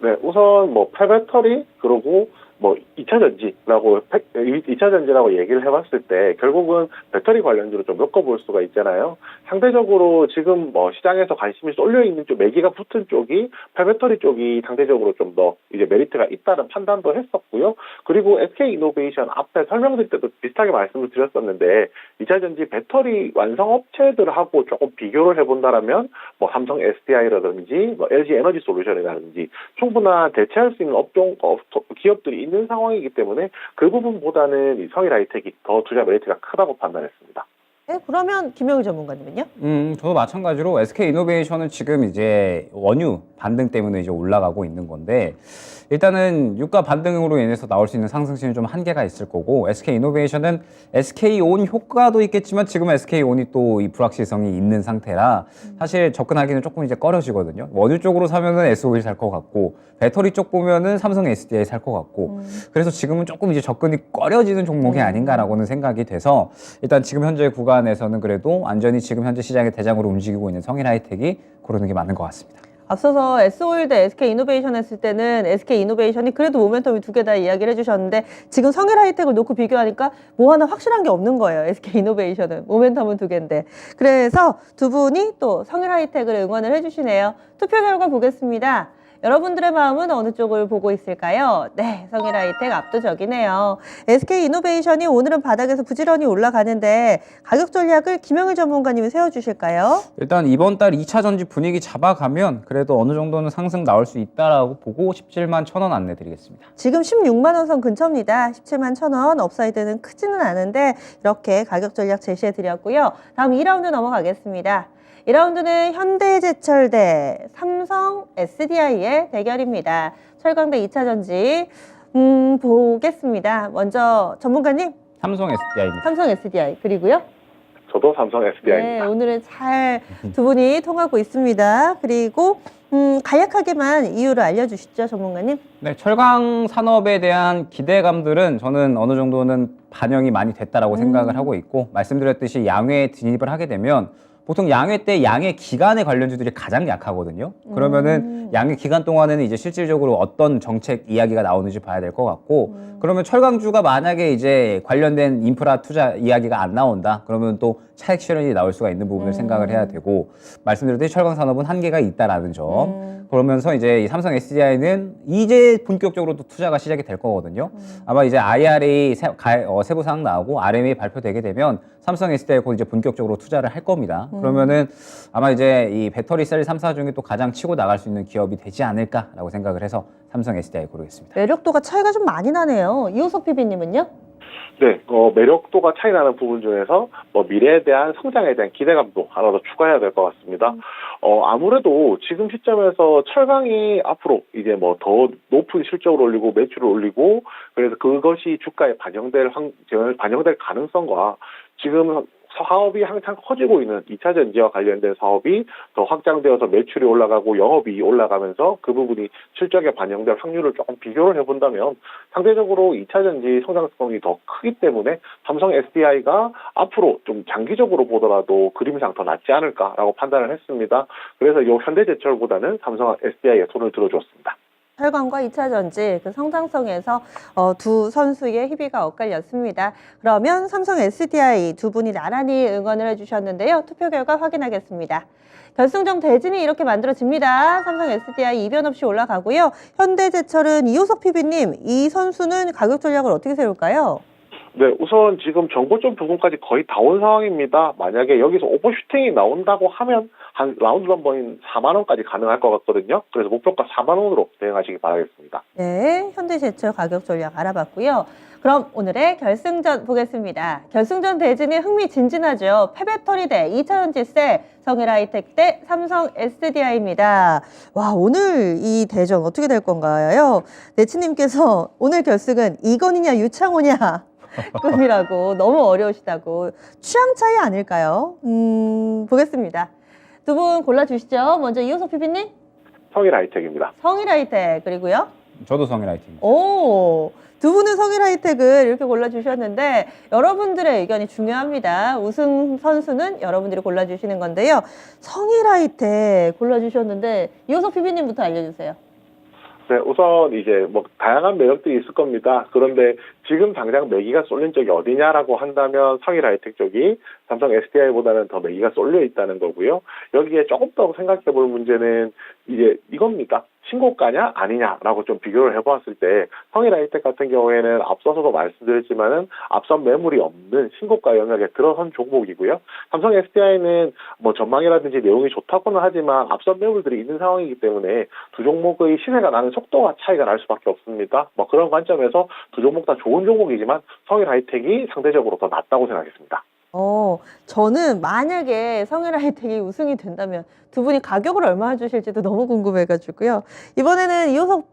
네, 우선 뭐 폐배터리 그리고 뭐 2차 전지라고 2차 전지라고 얘기를 해봤을 때 결국은 배터리 관련주로 좀 엮어볼 수가 있잖아요. 상대적으로 지금 뭐 시장에서 관심이 쏠려 있는 쪽 매기가 붙은 쪽이 폐배터리 쪽이 상대적으로 좀 더 이제 메리트가 있다는 판단도 했었고요. 그리고 SK이노베이션 앞에 설명드릴 때도 비슷하게 말씀을 드렸었는데 2차 전지 배터리 완성 업체들하고 조금 비교를 해본다라면 뭐 삼성 SDI라든지 뭐 LG 에너지 솔루션이라든지 충분한 대체할 수 있는 업종 기업들이 있는 상황이기 때문에 그 부분보다는 이 성일하이텍이 더 투자 메리트가 크다고 판단했습니다. 네, 그러면 김영일 전문가님은요? 저도 마찬가지로 SK이노베이션은 지금 이제 원유 반등 때문에 이제 올라가고 있는 건데, 일단은 유가 반등으로 인해서 나올 수 있는 상승세는 좀 한계가 있을 거고, SK이노베이션은 SK온 효과도 있겠지만 지금은 SK온이 또 이 불확실성이 있는 상태라 사실 접근하기는 조금 이제 꺼려지거든요. 원유 쪽으로 사면은 SOE 살 것 같고, 배터리 쪽 보면은 삼성 SDI 살 것 같고, 그래서 지금은 조금 이제 접근이 꺼려지는 종목이 아닌가라고는 생각이 돼서, 일단 지금 현재 구간에서는 그래도 안전히 지금 현재 시장의 대장으로 움직이고 있는 성일하이텍이 고르는 게 맞는 것 같습니다. 앞서서 S오일 대 SK이노베이션 했을 때는 SK이노베이션이 그래도 모멘텀이 두 개 다 이야기를 해주셨는데, 지금 성일하이텍을 놓고 비교하니까 뭐 하나 확실한 게 없는 거예요. SK이노베이션은 모멘텀은 두 개인데. 그래서 두 분이 또 성일하이텍을 응원을 해주시네요. 투표 결과 보겠습니다. 여러분들의 마음은 어느 쪽을 보고 있을까요? 네, 성일하이텍 압도적이네요. SK이노베이션이 오늘은 바닥에서 부지런히 올라가는데 가격 전략을 김영일 전문가님이 세워주실까요? 일단 이번 달 2차 전지 분위기 잡아가면 그래도 어느 정도는 상승 나올 수 있다라고 보고 17만 1,000원 안내드리겠습니다. 지금 16만 원 선 근처입니다. 17만 1,000원, 업사이드는 크지는 않은데 이렇게 가격 전략 제시해드렸고요. 다음 2라운드 넘어가겠습니다. 2라운드는 현대제철 대 삼성 SDI의 대결입니다. 철강 대 2차 전지 보겠습니다. 먼저 전문가님. 삼성 SDI입니다. 삼성 SDI 그리고요. 저도 삼성 SDI입니다. 네, 오늘은 잘 두 분이 통하고 있습니다. 그리고 간략하게만 이유를 알려주시죠, 전문가님. 네, 철강 산업에 대한 기대감들은 저는 어느 정도는 반영이 많이 됐다라고 생각을 하고 있고, 말씀드렸듯이 양회에 진입을 하게 되면 보통 양회 때 양회 기간의 관련주들이 가장 약하거든요. 그러면은 양회 기간 동안에는 이제 실질적으로 어떤 정책 이야기가 나오는지 봐야 될 것 같고, 그러면 철강주가 만약에 이제 관련된 인프라 투자 이야기가 안 나온다, 그러면 또 차익 실현이 나올 수가 있는 부분을 생각을 해야 되고, 말씀드렸듯이 철강 산업은 한계가 있다라는 점. 그러면서 이제 이 삼성 SDI는 이제 본격적으로 또 투자가 시작이 될 거거든요. 아마 이제 IRA 세부 사항 나오고 RMA 발표되게 되면 삼성 SDI 곧 이제 본격적으로 투자를 할 겁니다. 그러면은 아마 이제 이 배터리 셀 3사 중에 또 가장 치고 나갈 수 있는 기업이 되지 않을까라고 생각을 해서 삼성 SDI 고르겠습니다. 매력도가 차이가 좀 많이 나네요. 이호석 PB님은요? 네, 매력도가 차이 나는 부분 중에서 미래에 대한 성장에 대한 기대감도 하나 더 추가해야 될 것 같습니다. 아무래도 지금 시점에서 철강이 앞으로 이제 더 높은 실적을 올리고 매출을 올리고, 그래서 그것이 주가에 반영될 가능성과 지금 사업이 한창 커지고 있는 2차 전지와 관련된 사업이 더 확장되어서 매출이 올라가고 영업이익이 올라가면서 그 부분이 실적에 반영될 확률을 조금 비교를 해본다면 상대적으로 2차 전지 성장성이 더 크기 때문에 삼성 SDI가 앞으로 좀 장기적으로 보더라도 그림상 더 낫지 않을까라고 판단을 했습니다. 그래서 이 현대제철보다는 삼성 SDI에 손을 들어주었습니다. 철강과 2차 전지 그 성장성에서 두 선수의 희비가 엇갈렸습니다. 그러면 삼성 SDI 두 분이 나란히 응원을 해주셨는데요. 투표 결과 확인하겠습니다. 결승전 대진이 이렇게 만들어집니다. 삼성 SDI 이변 없이 올라가고요. 현대제철은 이호석 PB님, 이 선수는 가격 전략을 어떻게 세울까요? 네, 우선 지금 정보점 부분까지 거의 다 온 상황입니다. 만약에 여기서 오버슈팅이 나온다고 하면 한 라운드 넘버인 4만 원까지 가능할 것 같거든요. 그래서 목표가 4만 원으로 대응하시기 바라겠습니다. 네, 현대제철 가격 전략 알아봤고요. 그럼 오늘의 결승전 보겠습니다. 결승전 대진이 흥미진진하죠. 패배터리 대 2차전지 셀, 성일하이텍 대 삼성 SDI입니다. 와, 오늘 이 대전 어떻게 될 건가요? 네치님께서 오늘 결승은 이건희냐 유창호냐 꿈이라고 너무 어려우시다고. 취향 차이 아닐까요? 보겠습니다. 두 분 골라주시죠. 먼저 이호석 PB님. 성일하이텍입니다. 성일하이텍 그리고요. 저도 성일하이팅입니다. 오, 두 분은 성일하이텍을 이렇게 골라주셨는데 여러분들의 의견이 중요합니다. 우승 선수는 여러분들이 골라주시는 건데요. 성일하이텍 골라주셨는데 이호석 PB님부터 알려주세요. 네, 우선 이제 뭐 다양한 매력들이 있을 겁니다. 그런데 지금 당장 매기가 쏠린 쪽이 어디냐라고 한다면 성일하이텍 쪽이 삼성 SDI보다는 더 매기가 쏠려 있다는 거고요. 여기에 조금 더 생각해 볼 문제는 이제 이겁니다. 신고가냐 아니냐라고 좀 비교를 해보았을 때 성일하이텍 같은 경우에는 앞서서도 말씀드렸지만은 앞선 매물이 없는 신고가 영역에 들어선 종목이고요. 삼성 SDI는 뭐 전망이라든지 내용이 좋다고는 하지만 앞선 매물들이 있는 상황이기 때문에 두 종목의 시세가 나는 속도와 차이가 날 수밖에 없습니다. 뭐 그런 관점에서 두 종목 다 좋은 종목이지만 성일하이텍이 상대적으로 더 낫다고 생각했습니다. 저는 만약에 성일하이텍이 우승이 된다면 두 분이 가격을 얼마나 주실지도 너무 궁금해가지고요. 이번에는 이호석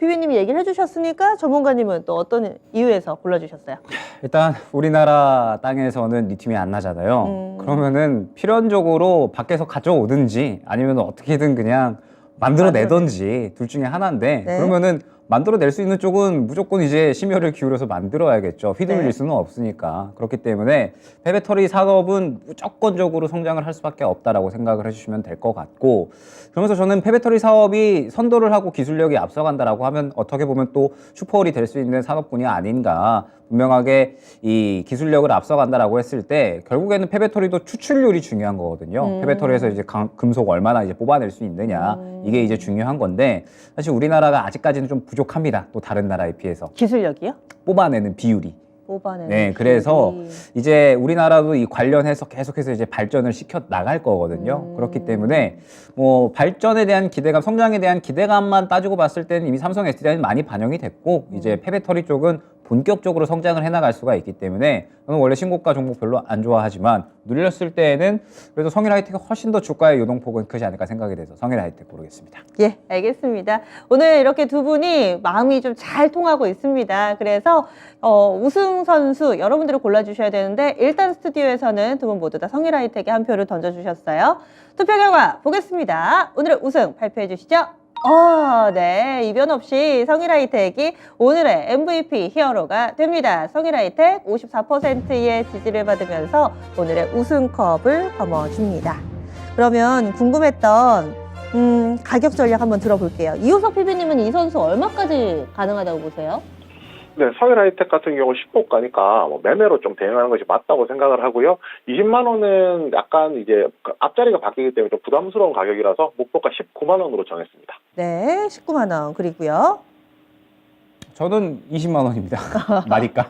PB님이 얘기를 해주셨으니까 전문가님은 또 어떤 이유에서 골라주셨어요? 일단 우리나라 땅에서는 리튬이 안 나잖아요. 그러면은 필연적으로 밖에서 가져오든지 아니면 어떻게든 그냥 만들어내든지 둘 중에 하나인데 네. 그러면은 만들어낼 수 있는 쪽은 무조건 이제 심혈을 기울여서 만들어야겠죠. 휘둘릴 네. 수는 없으니까. 그렇기 때문에 패배터리 산업은 무조건적으로 성장을 할 수밖에 없다라고 생각을 해주시면 될 것 같고, 그러면서 저는 패배터리 사업이 선도를 하고 기술력이 앞서간다라고 하면 어떻게 보면 또 슈퍼홀이 될 수 있는 산업군이 아닌가. 분명하게 이 기술력을 앞서간다라고 했을 때 결국에는 패배터리도 추출률이 중요한 거거든요. 패배터리에서 이제 금속 얼마나 이제 뽑아낼 수 있느냐 이게 이제 중요한 건데 사실 우리나라가 아직까지는 좀 부족합니다. 또 다른 나라에 비해서 기술력이요? 뽑아내는 비율이. 뽑아내는 네, 그래서 기술이. 이제 우리나라도 이 관련해서 계속해서 이제 발전을 시켜 나갈 거거든요. 그렇기 때문에 뭐 발전에 대한 기대감, 성장에 대한 기대감만 따지고 봤을 때는 이미 삼성 SDI는 많이 반영이 됐고 이제 패배터리 쪽은 본격적으로 성장을 해나갈 수가 있기 때문에 저는 원래 신고가 종목 별로 안 좋아하지만 눌렸을 때에는 그래도 성일하이텍이 훨씬 더 주가의 요동폭은 크지 않을까 생각이 돼서 성일하이텍 고르겠습니다. 예, 알겠습니다. 오늘 이렇게 두 분이 마음이 좀 잘 통하고 있습니다. 그래서 우승 선수 여러분들이 골라주셔야 되는데 일단 스튜디오에서는 두 분 모두 다 성일하이텍에 한 표를 던져주셨어요. 투표 결과 보겠습니다. 오늘의 우승 발표해 주시죠. 네. 이변 없이 성일하이텍이 오늘의 MVP 히어로가 됩니다. 성일하이텍 54%의 지지를 받으면서 오늘의 우승컵을 거머�줍니다. 그러면 궁금했던 가격 전략 한번 들어볼게요. 이호석 PB님은 이 선수 얼마까지 가능하다고 보세요? 네, 성일하이텍 같은 경우 10호가니까 뭐 매매로 좀 대응하는 것이 맞다고 생각을 하고요. 20만 원은 약간 이제 앞자리가 바뀌기 때문에 좀 부담스러운 가격이라서 목표가 19만 원으로 정했습니다. 네, 19만 원. 그리고요. 저는 20만 원입니다. 맞을까?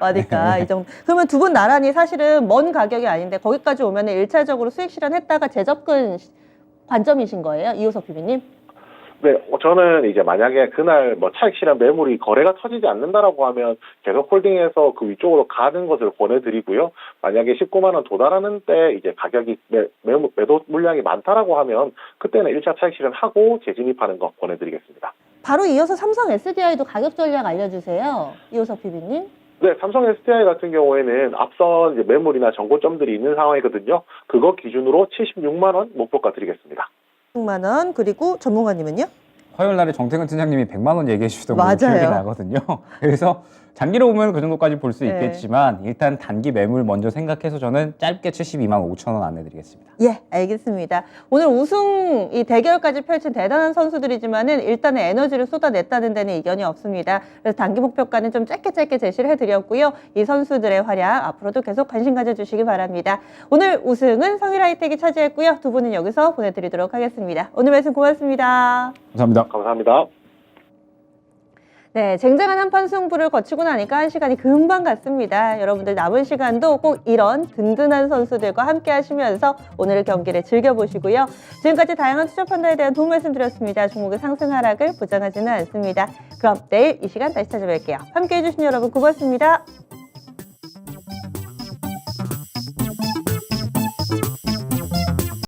맞으니까 이 정도. 그러면 두 분 나란히 사실은 먼 가격이 아닌데 거기까지 오면 1차적으로 수익 실현했다가 재접근 관점이신 거예요, 이호석 PB님? 네, 저는 이제 만약에 그날 뭐 차익 실현 매물이 거래가 터지지 않는다라고 하면 계속 홀딩해서 그 위쪽으로 가는 것을 권해드리고요. 만약에 19만 원 도달하는 때 이제 가격이 매도 물량이 많다라고 하면 그때는 1차 차익 실현하고 재진입하는 거 권해드리겠습니다. 바로 이어서 삼성 SDI도 가격 전략 알려주세요, 이호석 PB님. 네, 삼성 SDI 같은 경우에는 앞선 이제 매물이나 정고점들이 있는 상황이거든요. 그거 기준으로 76만 원 목표가 드리겠습니다. 6만 원. 그리고 전문가님은요? 화요일 날에 정태근 팀장님이 100만 원 얘기해 주시던 거 맞아요. 기억이 나거든요. 그래서 장기로 보면 그 정도까지 볼 수 네. 있겠지만 일단 단기 매물 먼저 생각해서 저는 짧게 72만 5천 원 안내드리겠습니다. 예, 알겠습니다. 오늘 우승 이 대결까지 펼친 대단한 선수들이지만은 일단은 에너지를 쏟아냈다는 데는 이견이 없습니다. 그래서 단기 목표가는 좀 짧게 제시를 해드렸고요. 이 선수들의 활약 앞으로도 계속 관심 가져주시기 바랍니다. 오늘 우승은 성일하이텍이 차지했고요. 두 분은 여기서 보내드리도록 하겠습니다. 오늘 말씀 고맙습니다. 감사합니다. 감사합니다. 네, 쟁쟁한 한판 승부를 거치고 나니까 한 시간이 금방 갔습니다. 여러분들 남은 시간도 꼭 이런 든든한 선수들과 함께 하시면서 오늘 경기를 즐겨보시고요. 지금까지 다양한 투자 판단에 대한 도움 말씀드렸습니다. 종목의 상승 하락을 보장하지는 않습니다. 그럼 내일 이 시간 다시 찾아뵐게요. 함께 해주신 여러분 고맙습니다.